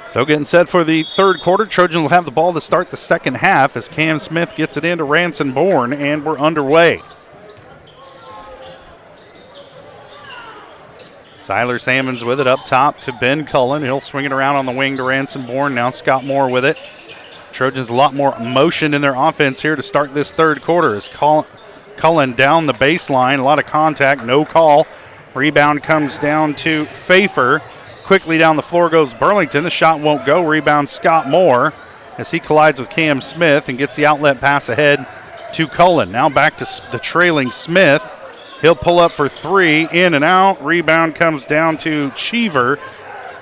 S2: So getting set for the third quarter. Trojans will have the ball to start the second half as Cam Smith gets it into Ransom Bourne, and we're underway. Siler Sammons with it up top to Ben Cullen. He'll swing it around on the wing to Ransom Bourne. Now Scott Moore with it. Trojans a lot more motion in their offense here to start this third quarter as Cullen down the baseline. A lot of contact, no call. Rebound comes down to Pfeiffer. Quickly down the floor goes Burlington. The shot won't go. Rebound Scott Moore as he collides with Cam Smith and gets the outlet pass ahead to Cullen. Now back to the trailing Smith. He'll pull up for 3, in and out. Rebound comes down to Cheever.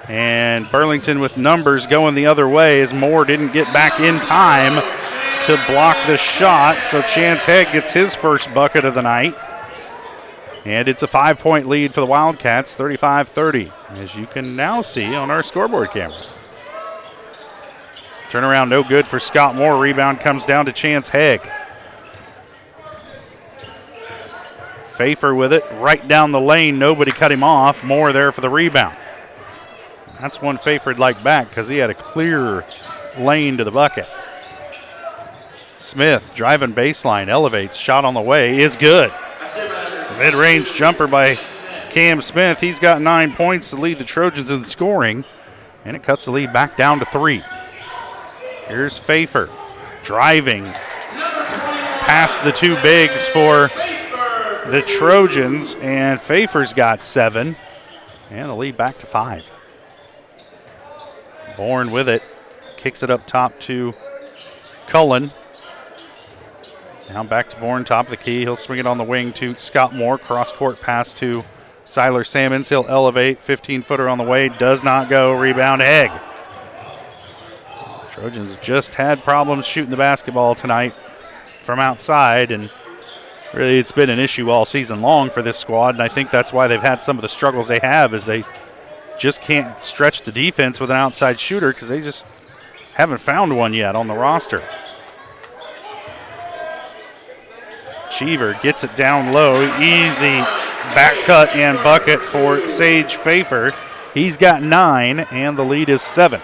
S2: And Burlington with numbers going the other way as Moore didn't get back in time to block the shot. So Chance Hegg gets his first bucket of the night. And it's a 5-point lead for the Wildcats, 35-30, as you can now see on our scoreboard camera. Turnaround no good for Scott Moore. Rebound comes down to Chance Hegg. Pfeiffer with it right down the lane. Nobody cut him off. Moore there for the rebound. That's one Pfeiffer'd like back because he had a clear lane to the bucket. Smith driving baseline, elevates, shot on the way, is good. Mid-range jumper by Cam Smith. He's got 9 points to lead the Trojans in scoring, and it cuts the lead back down to 3. Here's Pfeiffer driving past the two bigs for the Trojans, and Pfeiffer's got 7, and the lead back to 5. Bourne with it, kicks it up top to Cullen. Now back to Bourne, top of the key. He'll swing it on the wing to Scott Moore. Cross-court pass to Siler Sammons. He'll elevate. 15-footer on the way. Does not go. Rebound Hegg. Trojans just had problems shooting the basketball tonight from outside, and really it's been an issue all season long for this squad, and I think that's why they've had some of the struggles they have, is they just can't stretch the defense with an outside shooter because they just haven't found one yet on the roster. Cheever gets it down low. Easy back cut and bucket for Sage Pfeiffer. He's got 9, and the lead is 7.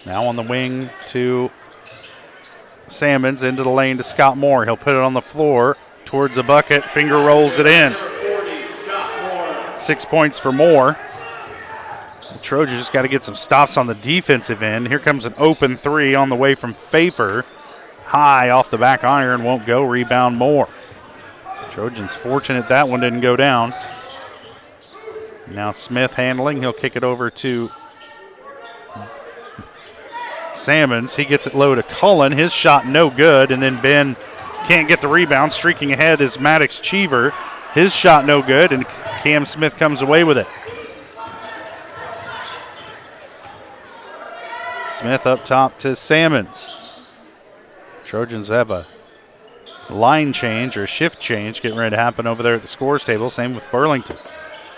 S2: Now on the wing to Sammons, into the lane to Scott Moore. He'll put it on the floor towards the bucket. Finger rolls it in. 6 points for Moore. The Trojans just got to get some stops on the defensive end. Here comes an open 3 on the way from Pfeiffer. High off the back iron, won't go. Rebound Moore. Trojans fortunate that one didn't go down. Now Smith handling. He'll kick it over to Sammons. He gets it low to Cullen. His shot no good, and then Ben can't get the rebound. Streaking ahead is Maddox Cheever. His shot no good, and Cam Smith comes away with it. Smith up top to Salmons. Trojans have a line change or shift change getting ready to happen over there at the scores table. Same with Burlington.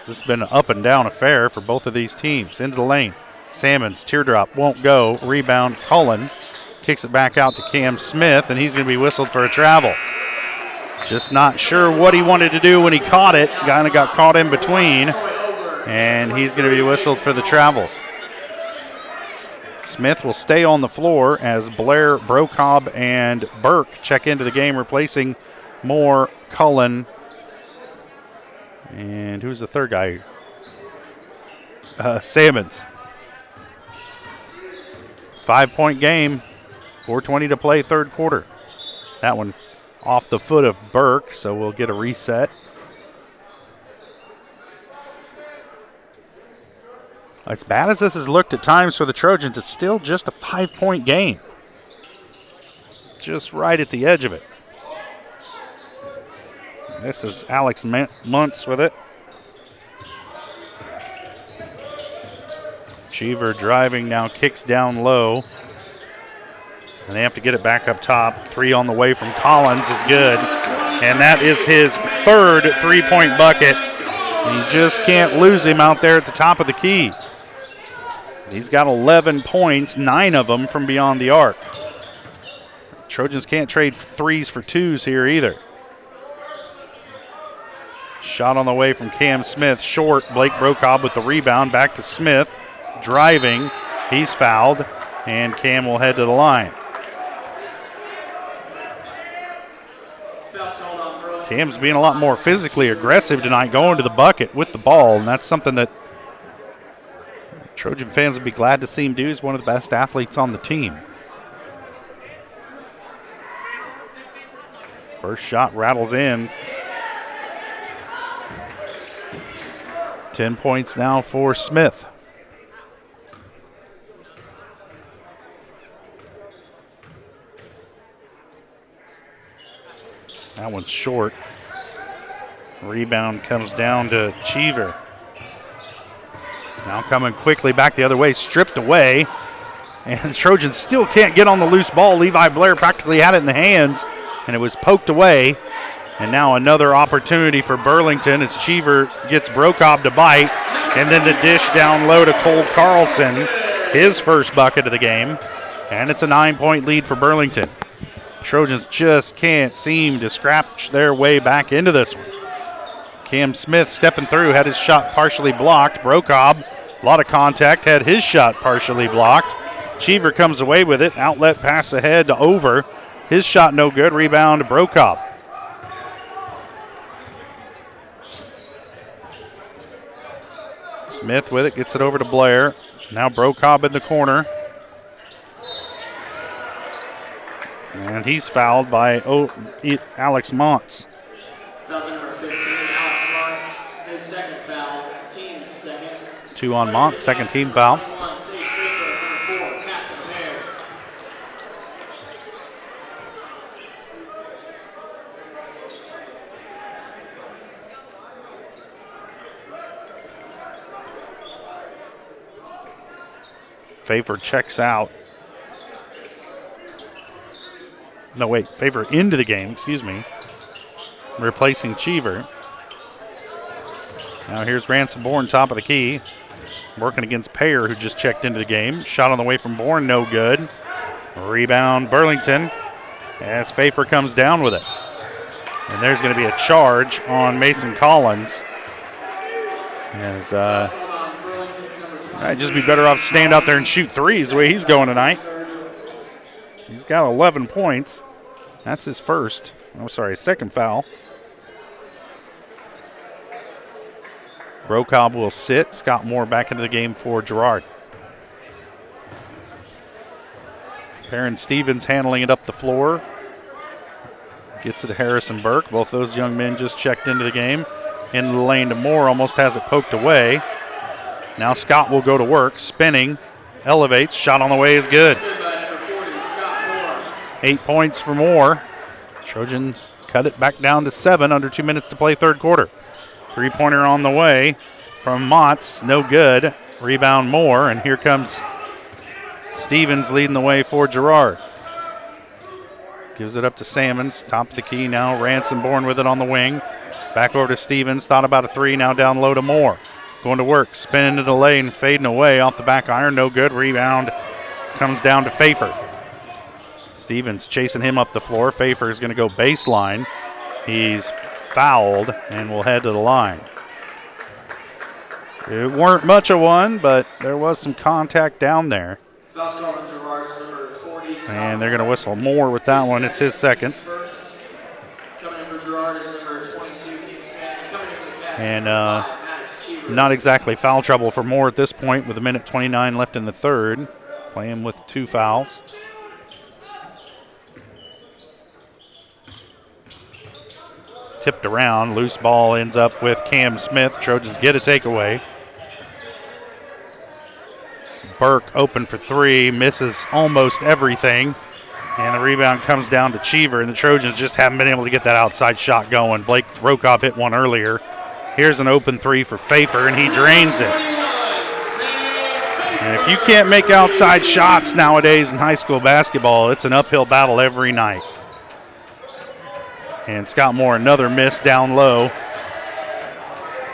S2: This has been an up and down affair for both of these teams. Into the lane. Salmons, teardrop, won't go. Rebound, Cullen. Kicks it back out to Cam Smith, and he's going to be whistled for a travel. Just not sure what he wanted to do when he caught it. Kind of got caught in between, and he's going to be whistled for the travel. Smith will stay on the floor as Blair, Brocob, and Burke check into the game, replacing Moore, Cullen, and who's the third guy? Salmons. 5-point game, 4:20 to play, third quarter. That one off the foot of Burke, so we'll get a reset. As bad as this has looked at times for the Trojans, it's still just a 5-point game. Just right at the edge of it. This is Alex Muntz with it. Cheever driving now, kicks down low. And they have to get it back up top. 3 on the way from Collins is good. And that is his third 3-point bucket. You just can't lose him out there at the top of the key. He's got 11 points, 9 of them from beyond the arc. Trojans can't trade threes for twos here either. Shot on the way from Cam Smith, short. Blake Brocob with the rebound, back to Smith. Driving, he's fouled, and Cam will head to the line. Cam's being a lot more physically aggressive tonight, going to the bucket with the ball, and that's something that Trojan fans would be glad to see him do. He's one of the best athletes on the team. First shot rattles in. 10 points now for Smith. That one's short. Rebound comes down to Cheever. Now coming quickly back the other way, stripped away. And the Trojans still can't get on the loose ball. Levi Blair practically had it in the hands, and it was poked away. And now another opportunity for Burlington as Cheever gets Brocob to bite. And then the dish down low to Cole Carlson, his first bucket of the game. And it's a 9-point lead for Burlington. Trojans just can't seem to scratch their way back into this one. Cam Smith stepping through, had his shot partially blocked. Brocob, a lot of contact, had his shot partially blocked. Cheever comes away with it. Outlet pass ahead to Over. His shot no good. Rebound to Brocob. Smith with it, gets it over to Blair. Now Brocob in the corner. And he's fouled by Alex Montz.
S1: Foul's number 15, Alex Montz. His second foul, team's second.
S2: 2 on Montz, second team foul. Favor checks out. No, wait, Favor into the game, excuse me. Replacing Cheever. Now here's Ransom Bourne, top of the key. Working against Payer, who just checked into the game. Shot on the way from Bourne, no good. Rebound, Burlington, as Favor comes down with it. And there's going to be a charge on Mason Collins. As, I'd just be better off to stand out there and shoot threes the way he's going tonight. He's got 11 points. That's his first. Oh, sorry, second foul. Brocob will sit. Scott Moore back into the game for Girard. Perrin Stevens handling it up the floor. Gets it to Harrison Burke. Both those young men just checked into the game. Into the lane to Moore. Almost has it poked away. Now Scott will go to work. Spinning. Elevates. Shot on the way is good. 8 points for Moore. Trojans cut it back down to 7. Under 2 minutes to play third quarter. Three-pointer on the way from Montz. No good. Rebound Moore. And here comes Stevens leading the way for Girard. Gives it up to Salmons, top of the key now. Ransomborn with it on the wing. Back over to Stevens, thought about a three, now down low to Moore. Going to work, spinning to the lane, fading away off the back iron, no good. Rebound comes down to Pfeiffer. Stevens chasing him up the floor. Pfeiffer is going to go baseline. He's fouled and will head to the line. It weren't much of one, but there was some contact down there.
S1: Foul's called on Girard's number 40.
S2: And they're going to whistle Moore with that one. It's his second.
S1: Coming in for Girard is number 22, King Smith. And coming in for the Cats,
S2: And
S1: not
S2: not exactly foul trouble for Moore at this point with 1:29 left in the third. Playing with 2 fouls. Tipped around. Loose ball ends up with Cam Smith. Trojans get a takeaway. Burke open for 3. Misses almost everything. And the rebound comes down to Cheever. And the Trojans just haven't been able to get that outside shot going. Blake Rokop hit one earlier. Here's an open 3 for Pfeiffer, and he drains it. And if you can't make outside shots nowadays in high school basketball, it's an uphill battle every night. And Scott Moore, another miss down low.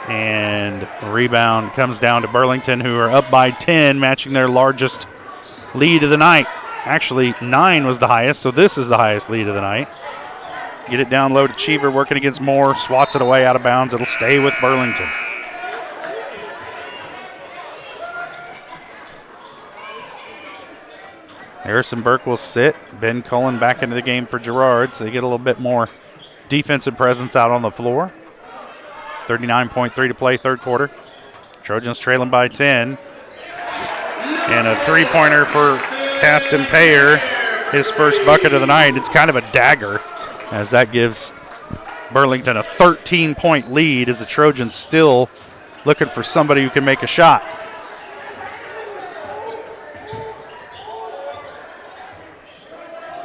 S2: And the rebound comes down to Burlington, who are up by 10, matching their largest lead of the night. Actually, 9 was the highest, so this is the highest lead of the night. Get it down low to Cheever, working against Moore, swats it away out of bounds. It'll stay with Burlington. Harrison Burke will sit. Ben Cullen back into the game for Girard, so they get a little bit more defensive presence out on the floor. 39.3 to play, third quarter. Trojans trailing by 10. And a three-pointer for Caston Payer, his first bucket of the night. It's kind of a dagger, as that gives Burlington a 13-point lead, as the Trojans still looking for somebody who can make a shot.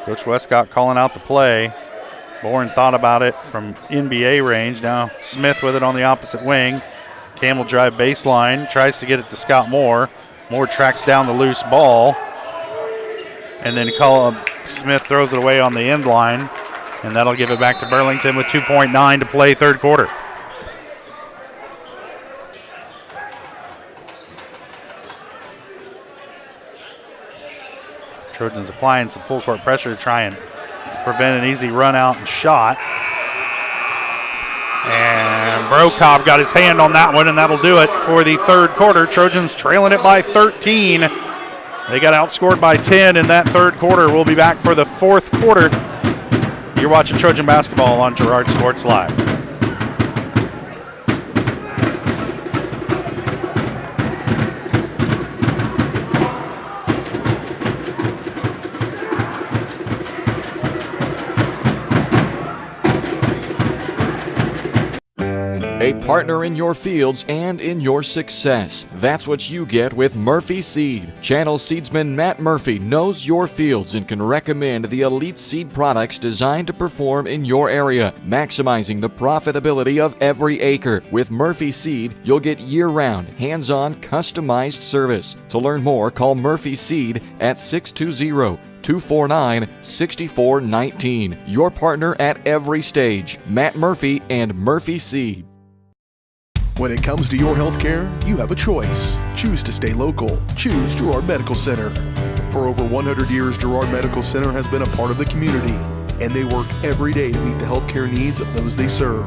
S2: Coach Westcott calling out the play. Bourne thought about it from NBA range. Now Smith with it on the opposite wing. Campbell drive baseline, tries to get it to Scott Moore. Moore tracks down the loose ball. And then Smith throws it away on the end line. And that'll give it back to Burlington with 2.9 to play, third quarter. Trojans applying some full court pressure to try and prevent an easy run out and shot. And Brokop got his hand on that one, and that'll do it for the third quarter. Trojans trailing it by 13. They got outscored by 10 in that third quarter. We'll be back for the fourth quarter. You're watching Trojan basketball on Girard Sports Live.
S4: A partner in your fields and in your success. That's what you get with Murphy Seed. Channel seedsman Matt Murphy knows your fields and can recommend the elite seed products designed to perform in your area, maximizing the profitability of every acre. With Murphy Seed, you'll get year-round, hands-on, customized service. To learn more, call Murphy Seed at 620-249-6419. Your partner at every stage. Matt Murphy and Murphy Seed.
S3: When it comes to your health care, you have a choice. Choose to stay local. Choose Girard Medical Center. For over 100 years, Girard Medical Center has been a part of the community, and they work every day to meet the health care needs of those they serve.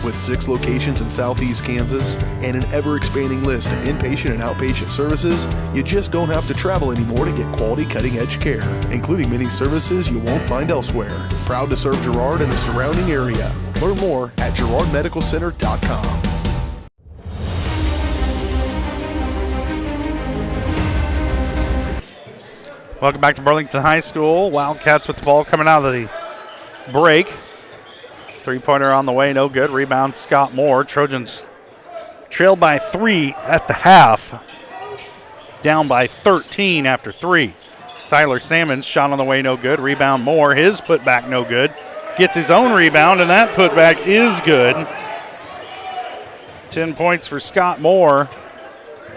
S3: With 6 locations in southeast Kansas and an ever-expanding list of inpatient and outpatient services, you just don't have to travel anymore to get quality cutting-edge care, including many services you won't find elsewhere. Proud to serve Girard and the surrounding area. Learn more at girardmedicalcenter.com.
S2: Welcome back to Burlington High School. Wildcats with the ball coming out of the break. Three-pointer on the way, no good. Rebound, Scott Moore. Trojans trailed by 3 at the half. Down by 13 after 3. Siler Salmons shot on the way, no good. Rebound Moore, his putback no good. Gets his own rebound, and that putback is good. 10 points for Scott Moore.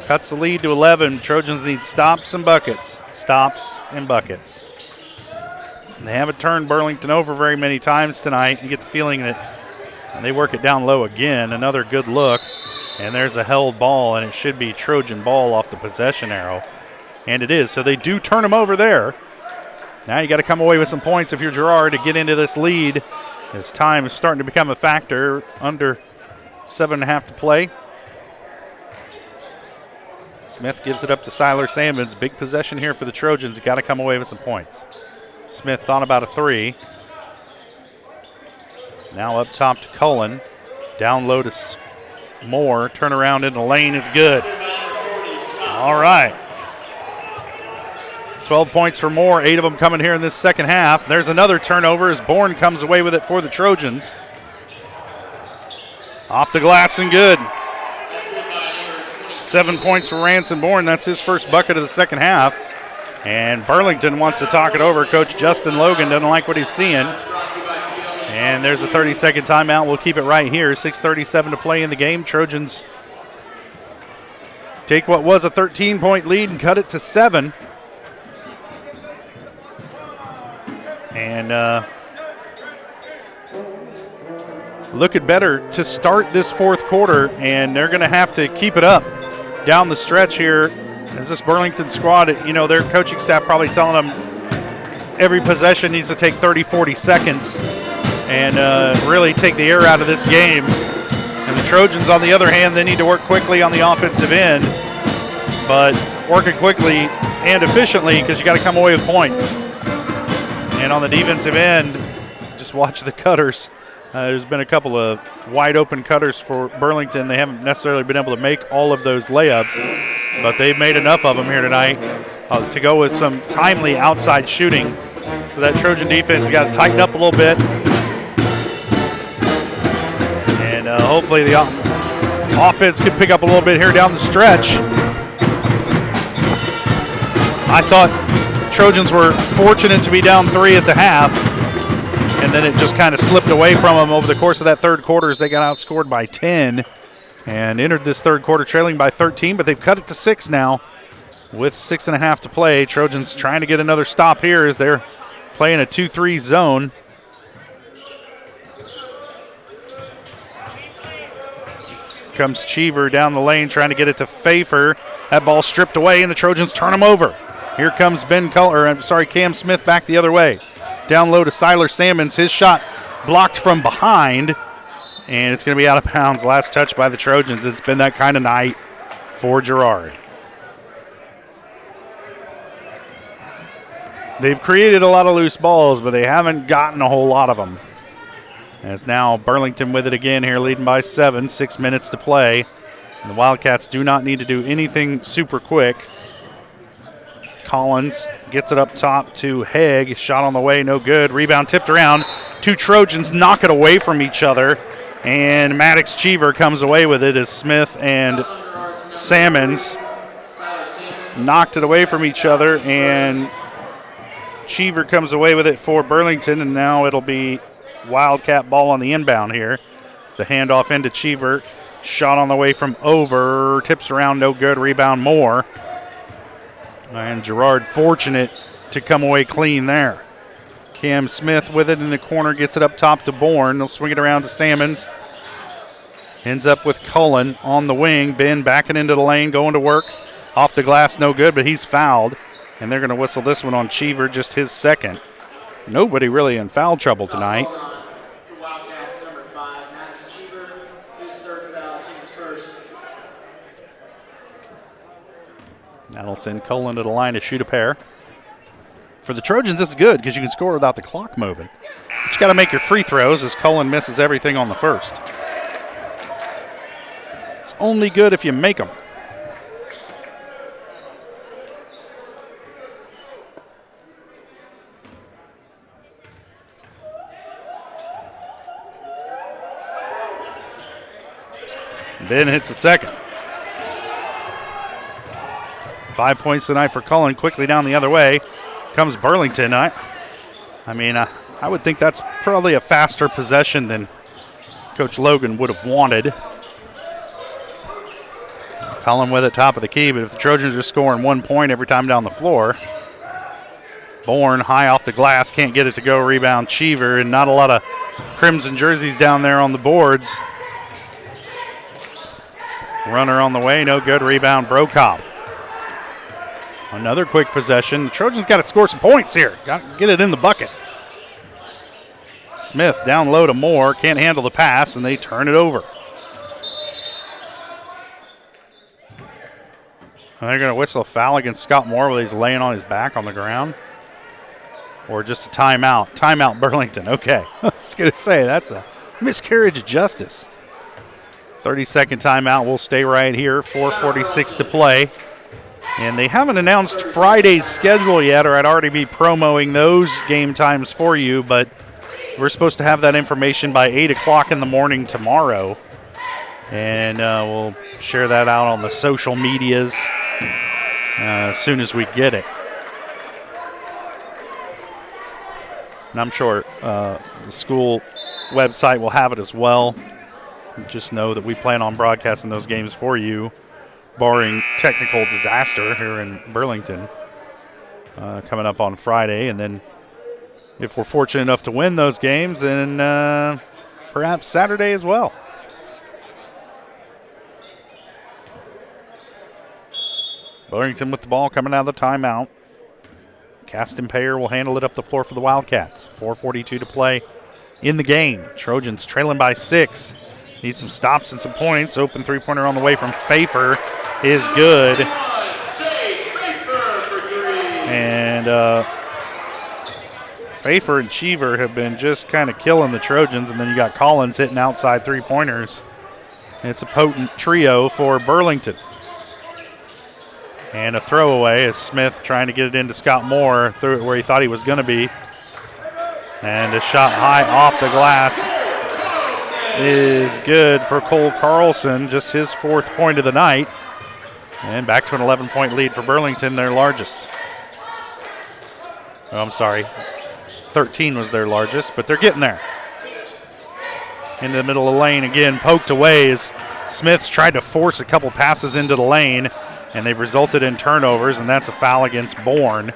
S2: Cuts the lead to 11. Trojans need stops and buckets. Stops and buckets. They haven't turned Burlington over very many times tonight. You get the feeling that they work it down low again. Another good look. And there's a held ball, and it should be Trojan ball off the possession arrow. And it is. So they do turn them over there. Now you got to come away with some points if you're Girard to get into this lead. As time is starting to become a factor. Under 7.5 to play. Smith gives it up to Siler Salmons. Big possession here for the Trojans. You got to come away with some points. Smith thought about a three. Now up top to Cullen. Down low to Moore. Turn around in the lane is good. All right. 12 points for Moore. 8 of them coming here in this second half. There's another turnover as Bourne comes away with it for the Trojans. Off the glass and good. 7 points for Ransom Bourne. That's his first bucket of the second half. And Burlington wants to talk it over. Coach Justin Logan doesn't like what he's seeing. And there's a 30-second timeout. We'll keep it right here. 6:37 to play in the game. Trojans take what was a 13-point lead and cut it to 7. And looking better to start this fourth quarter, and they're going to have to keep it up down the stretch here. As this Burlington squad, their coaching staff probably telling them every possession needs to take 30, 40 seconds and really take the air out of this game. And the Trojans, on the other hand, they need to work quickly on the offensive end, but working quickly and efficiently because you got to come away with points. And on the defensive end, just watch the cutters. There's been a couple of wide open cutters for Burlington. They haven't necessarily been able to make all of those layups, but they've made enough of them here tonight to go with some timely outside shooting. So that Trojan defense has got to tighten up a little bit. And hopefully the offense can pick up a little bit here down the stretch. I thought Trojans were fortunate to be down 3 at the half, and then it just kind of slipped away from them over the course of that third quarter as they got outscored by 10 and entered this third quarter trailing by 13, but they've cut it to 6 now with 6.5 to play. Trojans trying to get another stop here as they're playing a 2-3 zone. Comes Cheever down the lane trying to get it to Pfeiffer. That ball stripped away, and the Trojans turn them over. Here comes Cam Smith back the other way. Down low to Siler Salmons. His shot blocked from behind, and it's going to be out of bounds. Last touch by the Trojans. It's been that kind of night for Girard. They've created a lot of loose balls, but they haven't gotten a whole lot of them. As now Burlington with it again here, leading by 7, 6 minutes to play. And the Wildcats do not need to do anything super quick. Collins gets it up top to Haig. Shot on the way, no good. Rebound tipped around. 2 Trojans knock it away from each other. And Maddox Cheever comes away with it as Smith and Salmons knocked it away from each other. And Cheever comes away with it for Burlington. And now it'll be Wildcat ball on the inbound here. It's the handoff into Cheever. Shot on the way from over. Tips around, no good. Rebound Moore. And Girard fortunate to come away clean there. Cam Smith with it in the corner, gets it up top to Bourne. They'll swing it around to Salmons. Ends up with Cullen on the wing. Ben backing into the lane, going to work. Off the glass, no good, but he's fouled. And they're going to whistle this one on Cheever, just his second. Nobody really in foul trouble tonight.
S1: The Wildcats, number 5, Maddox Cheever, his third foul, team's first.
S2: That'll send Cullen to the line to shoot a pair. For the Trojans, this is good because you can score without the clock moving. But you got to make your free throws as Cullen misses everything on the first. It's only good if you make them. Ben hits the second. 5 points tonight for Cullen. Quickly down the other way comes Burlington. I would think that's probably a faster possession than Coach Logan would have wanted. Cullen with it, top of the key, but if the Trojans are scoring 1 point every time down the floor, Bourne high off the glass, can't get it to go, rebound Cheever, and not a lot of crimson jerseys down there on the boards. Runner on the way, no good, rebound Brokopp. Another quick possession. The Trojans got to score some points here. Got to get it in the bucket. Smith down low to Moore, can't handle the pass, and they turn it over. And they're going to whistle a foul against Scott Moore while he's laying on his back on the ground. Or just a timeout. Timeout Burlington. Okay. I was going to say, that's a miscarriage of justice. 30-second timeout. We'll stay right here. 4:46 to play. And they haven't announced Friday's schedule yet, or I'd already be promoting those game times for you, but we're supposed to have that information by 8 o'clock in the morning tomorrow. And we'll share that out on the social medias as soon as we get it. And I'm sure the school website will have it as well. Just know that we plan on broadcasting those games for you, barring technical disaster here in Burlington, coming up on Friday. And then if we're fortunate enough to win those games, then perhaps Saturday as well. Burlington with the ball coming out of the timeout. Caston Payer will handle it up the floor for the Wildcats. 4:42 to play in the game. Trojans trailing by 6. Need some stops and some points. Open three-pointer on the way from Pfeiffer is good. And Pfeiffer and Cheever have been just kind of killing the Trojans. And then you got Collins hitting outside three-pointers. It's a potent trio for Burlington. And a throwaway as Smith trying to get it into Scott Moore. Threw it where he thought he was going to be. And a shot high off the glass is good for Cole Carlson. Just his 4th point of the night. And back to an 11-point lead for Burlington, their largest. Oh, I'm sorry. 13 was their largest, but they're getting there. In the middle of the lane again, poked away as Smith's tried to force a couple passes into the lane. And they've resulted in turnovers, and that's a foul against Bourne.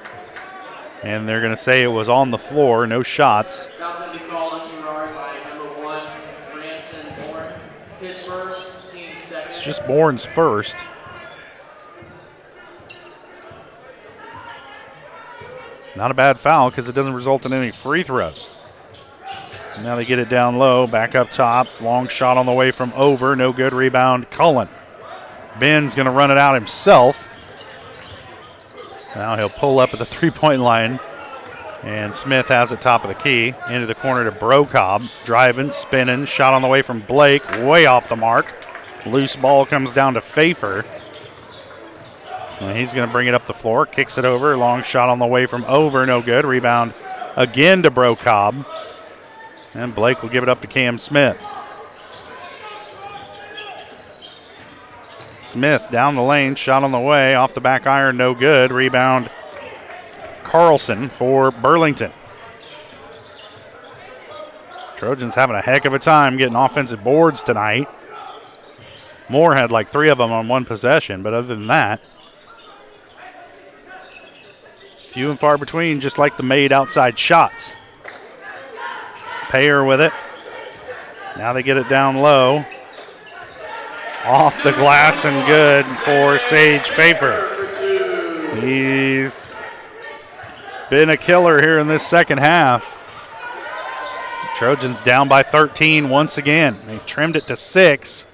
S2: And they're going to say it was on the floor, no shots.
S1: Foul's going to be called on Girard by number 1, Ranson Bourne. His first, team second.
S2: It's just Bourne's first. Not a bad foul because it doesn't result in any free throws. Now they get it down low, back up top. Long shot on the way from over, no good, rebound Cullen. Ben's going to run it out himself. Now he'll pull up at the three-point line. And Smith has it top of the key. Into the corner to Brokopp. Driving, spinning. Shot on the way from Blake. Way off the mark. Loose ball comes down to Pfeiffer. And he's going to bring it up the floor. Kicks it over. Long shot on the way from over. No good. Rebound again to Brokopp. And Blake will give it up to Cam Smith. Smith down the lane, shot on the way, off the back iron, no good. Rebound Carlson for Burlington. Trojans having a heck of a time getting offensive boards tonight. Moore had like 3 of them on one possession, but other than that, few and far between, just like the made outside shots. Payer with it. Now they get it down low. Off the glass and good for Sage Pfeiffer. He's been a killer here in this second half. Trojans down by 13 once again. They trimmed it to 6.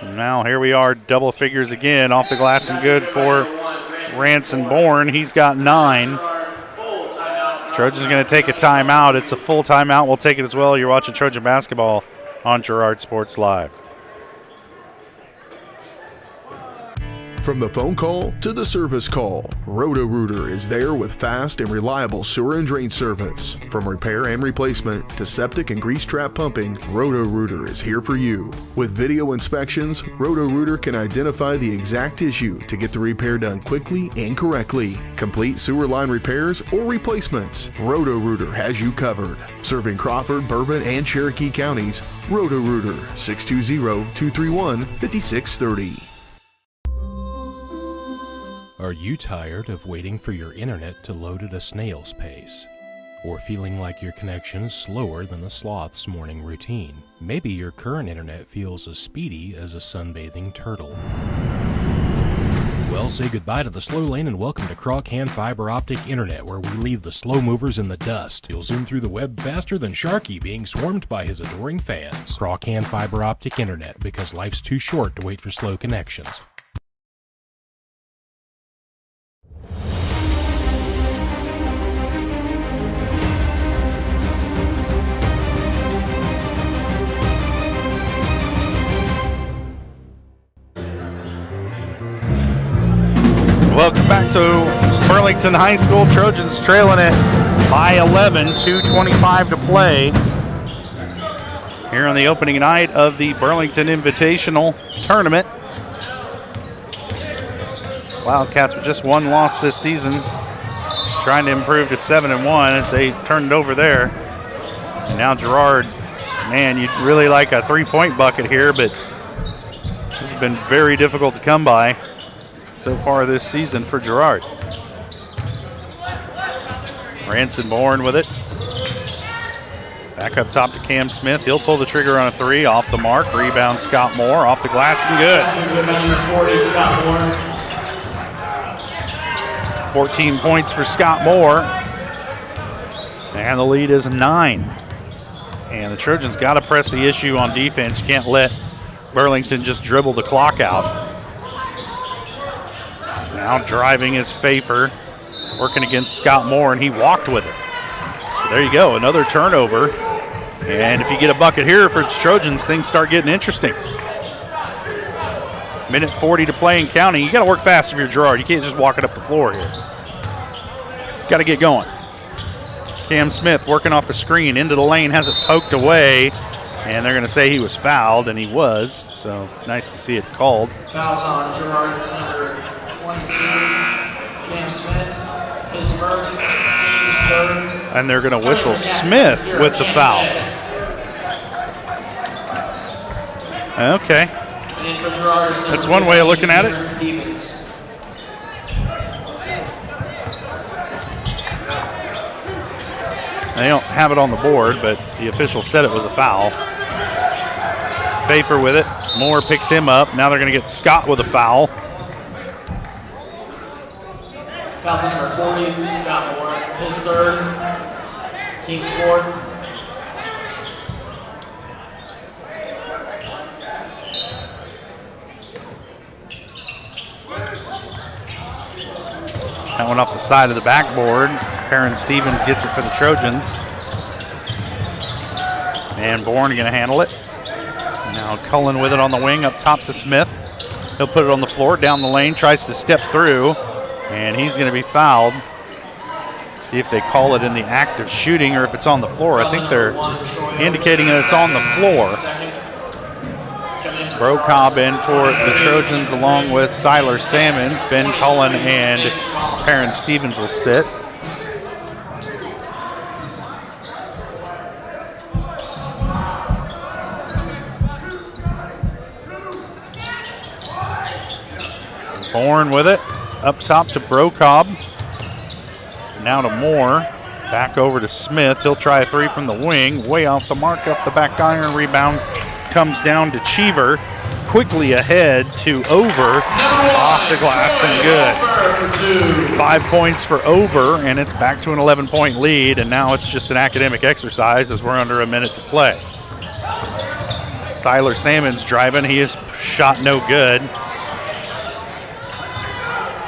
S2: And now here we are, double figures again. Off the glass and good for Ranson Bourne. He's got 9. Trojans going to take a timeout. It's a full timeout. We'll take it as well. You're watching Trojan basketball on Girard Sports Live.
S3: From the phone call to the service call, Roto-Rooter is there with fast and reliable sewer and drain service. From repair and replacement to septic and grease trap pumping, Roto-Rooter is here for you. With video inspections, Roto-Rooter can identify the exact issue to get the repair done quickly and correctly. Complete sewer line repairs or replacements, Roto-Rooter has you covered. Serving Crawford, Bourbon, and Cherokee counties, Roto-Rooter, 620-231-5630.
S19: Are you tired of waiting for your internet to load at a snail's pace? Or feeling like your connection is slower than a sloth's morning routine? Maybe your current internet feels as speedy as a sunbathing turtle. Well, say goodbye to the slow lane and welcome to Crawcan Fiber Optic Internet, where we leave the slow movers in the dust. You'll zoom through the web faster than Sharky being swarmed by his adoring fans. Crawcan Fiber Optic Internet, because life's too short to wait for slow connections.
S2: Welcome back to Burlington High School. Trojans trailing it by 11, 2:25 to play here on the opening night of the Burlington Invitational Tournament. Wildcats with just one loss this season, trying to improve to 7-1 as they turned it over there. And now Girard, man, you'd really like a three-point bucket here, but this has been very difficult to come by so far this season for Girard. Ranson-Bourne with it. Back up top to Cam Smith. He'll pull the trigger on a three, off the mark. Rebound Scott Moore, off the glass and good.
S1: Number 40, Scott Moore.
S2: 14 points for Scott Moore. And the lead is 9. And the Trojans got to press the issue on defense. You can't let Burlington just dribble the clock out. Now driving is Pfeiffer, working against Scott Moore, and he walked with it. So there you go, another turnover. And if you get a bucket here for Trojans, things start getting interesting. Minute 40 to play and counting. You got to work fast if you're Girard. You can't just walk it up the floor here. Got to get going. Cam Smith working off the screen into the lane, has it poked away, and they're going to say he was fouled, and he was. So nice to see it called.
S1: Fouls on Girard's number 22, Cam Smith, his first, team's third.
S2: And they're going to whistle Smith with the foul. Okay.
S1: And for Girard,
S2: that's one way of looking at it.
S1: Stevens.
S2: They don't have it on the board, but the official said it was a foul. Pfeiffer with it. Moore picks him up. Now they're going to get Scott with a foul.
S1: Fouls on number 40, Scott Moore, his third, team's fourth.
S2: That one off the side of the backboard. Perrin Stevens gets it for the Trojans. And Bourne going to handle it. Now Cullen with it on the wing, up top to Smith. He'll put it on the floor, down the lane, tries to step through. And he's going to be fouled. See if they call it in the act of shooting or if it's on the floor. I think they're indicating that it's on the floor. Brocobb in for the Trojans along with Siler Sammons. Ben Cullen and Perrin Stevens will sit. Bourne with it. Up top to Brocobb. Now to Moore. Back over to Smith. He'll try a three from the wing. Way off the mark, up the back iron. Rebound comes down to Cheever. Quickly ahead to Over. Off the glass and good. 5 points for Over, and it's back to an 11-point lead. And now it's just an academic exercise as we're under a minute to play. Siler Sammons driving. He is shot no good.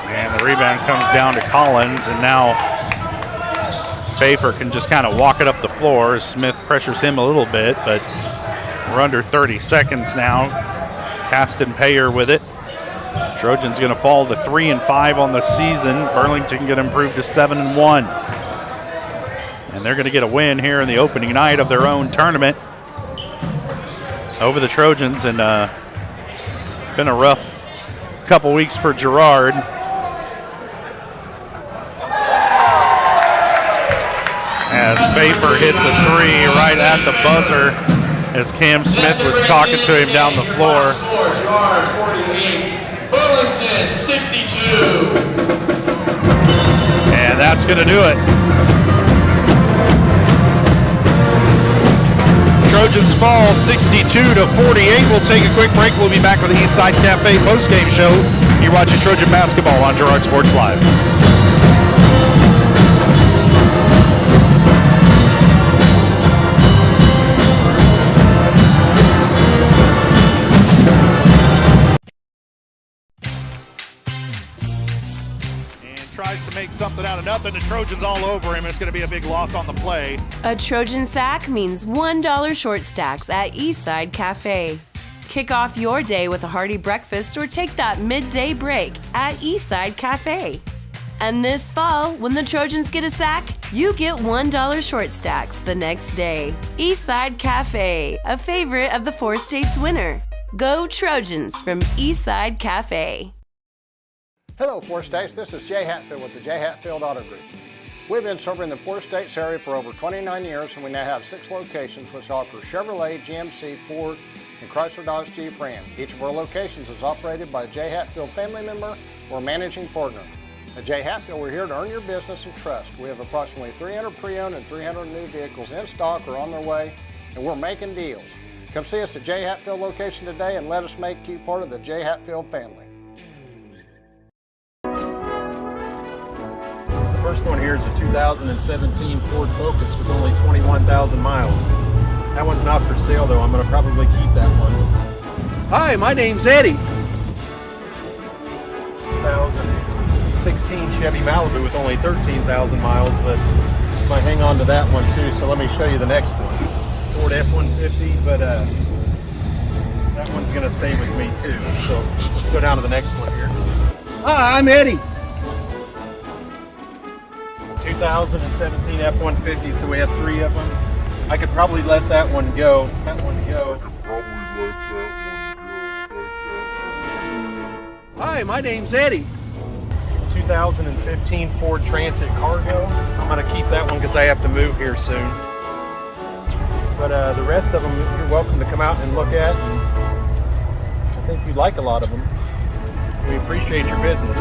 S2: And the rebound comes down to Collins, and now Pfeiffer can just kind of walk it up the floor. Smith pressures him a little bit, but we're under 30 seconds now. Caston Payer with it. Trojans going to fall to 3-5 on the season. Burlington going to improve to 7-1. And they're going to get a win here in the opening night of their own tournament over the Trojans. And it's been a rough couple weeks for Girard. As Pfeiffer hits a three right at the buzzer as Cam Smith was talking to him down the floor.
S1: Girard 48, Burlington Burlington 62.
S2: And that's going to do it. Trojans fall 62-48. We'll take a quick break. We'll be back with the Eastside Cafe postgame show. You're watching Trojan basketball on Girard Sports Live. Tries to make something out of nothing. The Trojans all over him. It's going to be a big loss on the play.
S8: A Trojan sack means $1 short stacks at Eastside Cafe. Kick off your day with a hearty breakfast or take that midday break at Eastside Cafe. And this fall, when the Trojans get a sack, you get $1 short stacks the next day. Eastside Cafe, a favorite of the Four States winner. Go Trojans from Eastside Cafe.
S17: Hello, Four States. This is Jay Hatfield with the Jay Hatfield Auto Group. We've been serving the Four States area for over 29 years, and we now have 6 locations which offer Chevrolet, GMC, Ford, and Chrysler Dodge Jeep Ram. Each of our locations is operated by a Jay Hatfield family member or managing partner. At Jay Hatfield, we're here to earn your business and trust. We have approximately 300 pre-owned and 300 new vehicles in stock or on their way, and we're making deals. Come see us at Jay Hatfield location today and let us make you part of the Jay Hatfield family.
S11: The first one here is a 2017 Ford Focus with only 21,000 miles. That one's not for sale though. I'm going to probably keep that one. Hi, my name's Eddie. 2016 Chevy Malibu with only 13,000 miles, but I might hang on to that one too. So let me show you the next one. Ford F-150, but that one's going to stay with me too. So let's go down to the next one here. Hi, I'm Eddie. 2017 F-150, so we have 3 of them. I could probably let that one go. Hi, my name's Eddie. 2015 Ford Transit Cargo. I'm going to keep that one because I have to move here soon. But the rest of them, you're welcome to come out and look at. And I think you'd like a lot of them. We appreciate your business.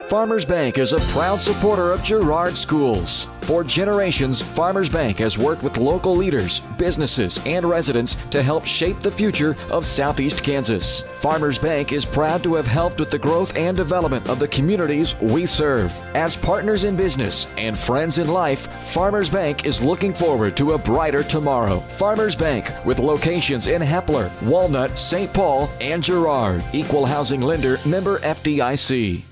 S4: Farmers Bank is a proud supporter of Girard schools. For generations, Farmers Bank has worked with local leaders, businesses, and residents to help shape the future of Southeast Kansas. Farmers Bank is proud to have helped with the growth and development of the communities we serve. As partners in business and friends in life, Farmers Bank is looking forward to a brighter tomorrow. Farmers Bank, with locations in Hepler, Walnut, St. Paul, and Girard. Equal housing lender, member FDIC.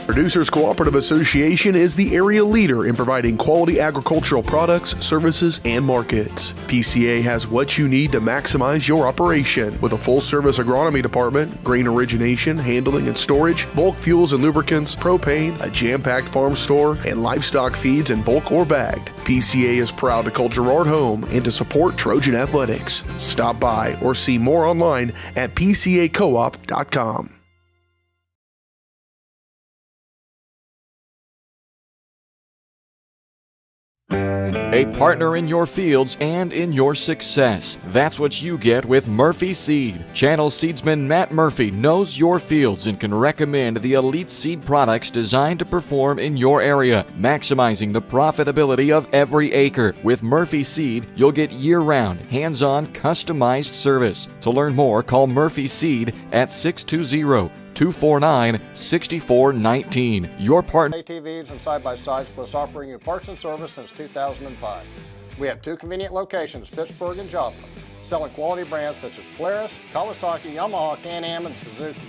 S3: Producers Cooperative Association is the area leader in providing quality agricultural products, services, and markets. PCA has what you need to maximize your operation with a full-service agronomy department, grain origination, handling and storage, bulk fuels and lubricants, propane, a jam-packed farm store, and livestock feeds in bulk or bagged. PCA is proud to call Girard home and to support Trojan athletics. Stop by or see more online at pcacoop.com.
S4: A partner in your fields and in your success. That's what you get with Murphy Seed. Channel seedsman Matt Murphy knows your fields and can recommend the elite seed products designed to perform in your area, maximizing the profitability of every acre. With Murphy Seed, you'll get year-round, hands-on, customized service. To learn more, call Murphy Seed at 620-249-6419. Your partner.
S17: ATVs and side-by-sides, plus offering you parts and service since 2005. We have 2 convenient locations, Pittsburgh and Joplin, selling quality brands such as Polaris, Kawasaki, Yamaha, Can-Am, and Suzuki.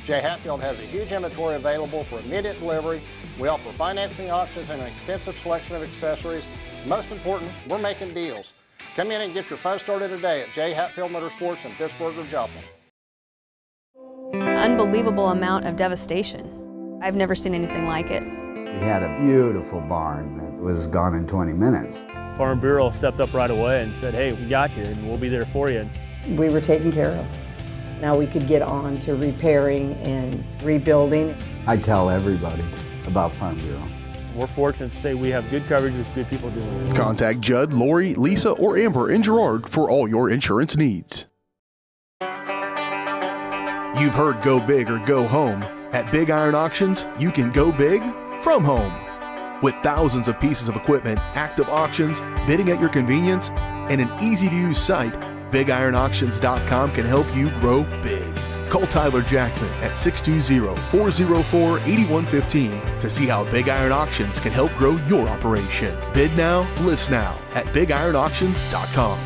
S17: Jay Hatfield has a huge inventory available for immediate delivery. We offer financing options and an extensive selection of accessories. Most important, we're making deals. Come in and get your fun started today at Jay Hatfield Motorsports in Pittsburgh or Joplin.
S13: Unbelievable amount of devastation. I've never seen anything like it.
S14: We had a beautiful barn that was gone in 20 minutes.
S15: Farm Bureau stepped up right away and said, hey, we got you and we'll be there for you.
S16: We were taken care of. Now we could get on to repairing and rebuilding.
S14: I tell everybody about Farm Bureau.
S15: We're fortunate to say we have good coverage with good people doing it.
S3: Contact Judd, Lori, Lisa, or Amber in Girard for all your insurance needs. You've heard go big or go home. At Big Iron Auctions, you can go big from home. With thousands of pieces of equipment, active auctions, bidding at your convenience, and an easy-to-use site, BigIronAuctions.com can help you grow big. Call Tyler Jackman at 620-404-8115 to see how Big Iron Auctions can help grow your operation. Bid now, list now at BigIronAuctions.com.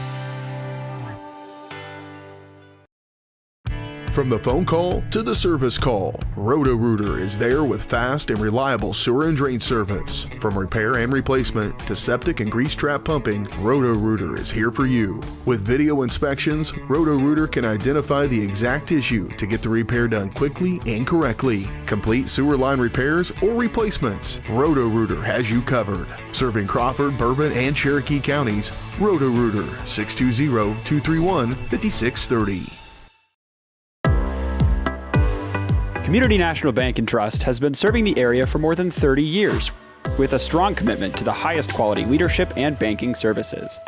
S3: From the phone call to the service call, Roto-Rooter is there with fast and reliable sewer and drain service. From repair and replacement to septic and grease trap pumping, Roto-Rooter is here for you. With video inspections, Roto-Rooter can identify the exact issue to get the repair done quickly and correctly. Complete sewer line repairs or replacements, Roto-Rooter has you covered. Serving Crawford, Bourbon, and Cherokee counties, Roto-Rooter, 620-231-5630.
S7: Community National Bank and Trust has been serving the area for more than 30 years with a strong commitment to the highest quality leadership and banking services.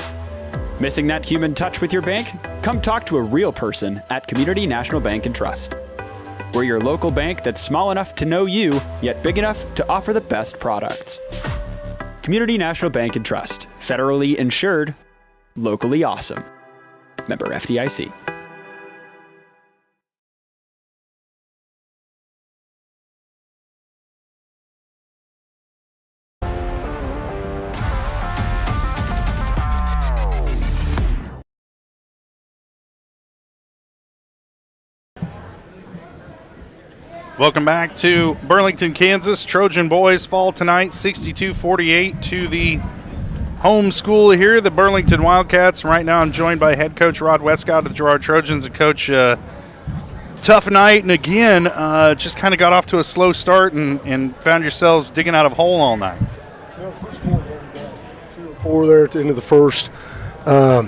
S7: Missing that human touch with your bank? Come talk to a real person at Community National Bank and Trust. We're your local bank that's small enough to know you, yet big enough to offer the best products. Community National Bank and Trust. Federally insured, locally awesome. Member FDIC.
S2: Welcome back to Burlington, Kansas. Trojan boys fall tonight 62-48 to the home school here, the Burlington Wildcats. Right now I'm joined by head coach Rod Westcott of the Girard Trojans. And coach, tough night, and again, just kind of got off to a slow start and found yourselves digging out of a hole all night.
S5: Well, first quarter, we got 2 or 4 there at the end of the first. I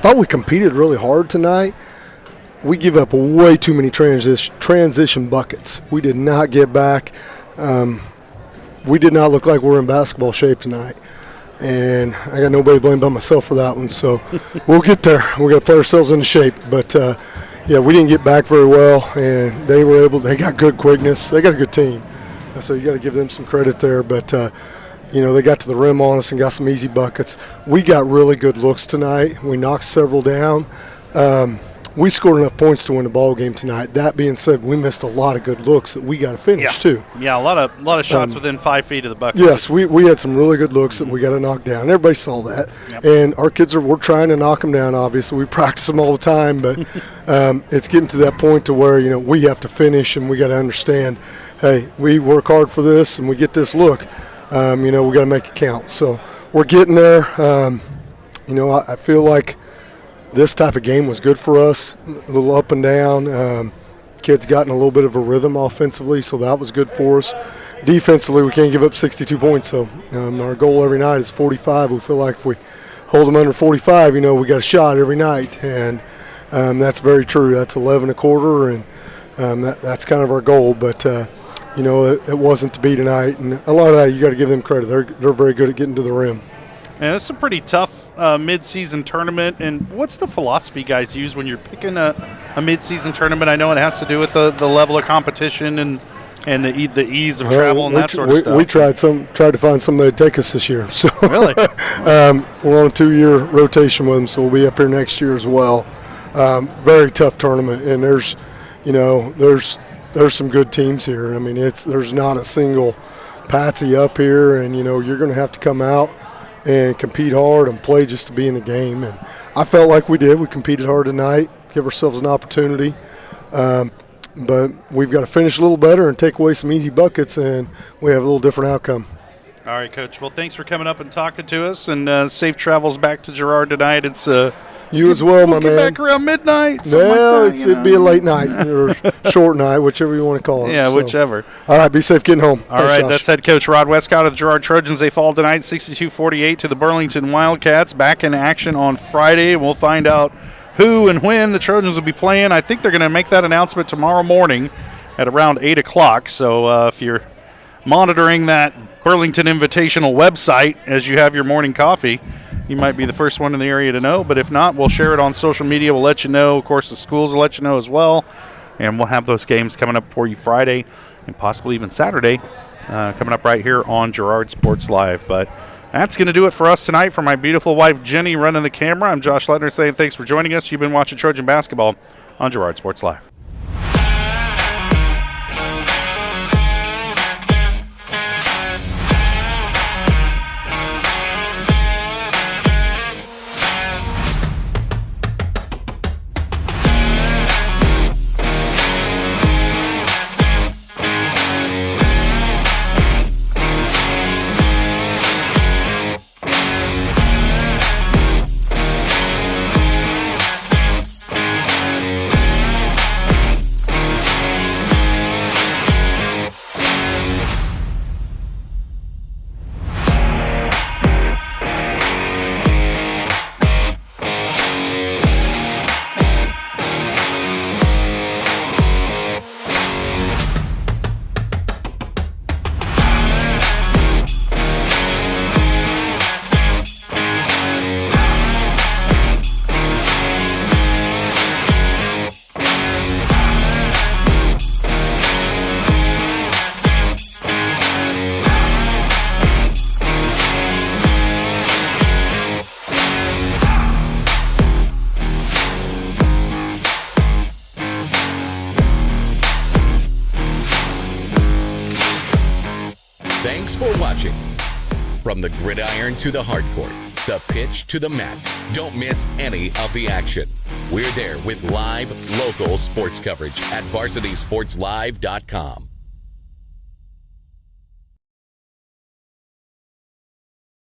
S5: thought we competed really hard tonight. We give up way too many transition buckets. We did not get back. We did not look like we were in basketball shape tonight. And I got nobody to blame but myself for that one. So we'll get there. We got to play ourselves into shape. But, yeah, we didn't get back very well. And they got good quickness. They got a good team. So you got to give them some credit there. But, they got to the rim on us and got some easy buckets. We got really good looks tonight. We knocked several down. We scored enough points to win the ball game tonight. That being said, we missed a lot of good looks that we got to finish too.
S2: Yeah, a lot of shots within 5 feet of the bucket.
S5: Yes, we had some really good looks that we got to knock down. Everybody saw that, and our kids we're trying to knock them down. Obviously, we practice them all the time, but it's getting to that point to where we have to finish, and we got to understand, hey, we work hard for this, and we get this look. We got to make it count. So we're getting there. I feel like this type of game was good for us, a little up and down. Kids got in a little bit of a rhythm offensively, so that was good for us. Defensively, we can't give up 62 points, so our goal every night is 45. We feel like if we hold them under 45, we got a shot every night, and that's very true. That's 11 a quarter, and that's kind of our goal, but it wasn't to be tonight, and a lot of that you got to give them credit. They're very good at getting to the rim.
S2: And it's a pretty tough mid-season tournament. And what's the philosophy guys use when you're picking a mid-season tournament? I know it has to do with the level of competition and the ease of travel and that sort of stuff.
S5: We tried to find somebody to take us this year. So
S2: really,
S5: we're on a 2-year rotation with them, so we'll be up here next year as well. Very tough tournament, and there's some good teams here. I mean, there's not a single patsy up here, and you're going to have to come out and compete hard and play just to be in the game. And I felt like we did. We competed hard tonight, give ourselves an opportunity. But we've got to finish a little better and take away some easy buckets, and we have a little different outcome.
S2: All right, Coach. Well, thanks for coming up and talking to us, and safe travels back to Girard tonight. It's
S5: you as well, my man.
S2: Get back around midnight.
S5: No, it'd be a late night or short night, whichever you want to call it.
S2: Yeah, so, whichever.
S5: All right, be safe getting home.
S2: All right, Josh. That's head coach Rod Westcott of the Girard Trojans. They fall tonight 62-48 to the Burlington Wildcats. Back in action on Friday. We'll find out who and when the Trojans will be playing. I think they're going to make that announcement tomorrow morning at around 8 o'clock. So if you're monitoring that Burlington Invitational website as you have your morning coffee, you might be the first one in the area to know. But if not, we'll share it on social media. We'll let you know. Of course, the schools will let you know as well. And we'll have those games coming up for you Friday and possibly even Saturday coming up right here on Girard Sports Live. But that's going to do it for us tonight. For my beautiful wife, Jenny, running the camera, I'm Josh Ledner saying thanks for joining us. You've been watching Trojan Basketball on Girard Sports Live.
S10: Thanks for watching. From the gridiron to the hardcourt, the pitch to the mat, don't miss any of the action. We're there with live, local sports coverage at VarsitySportsLive.com.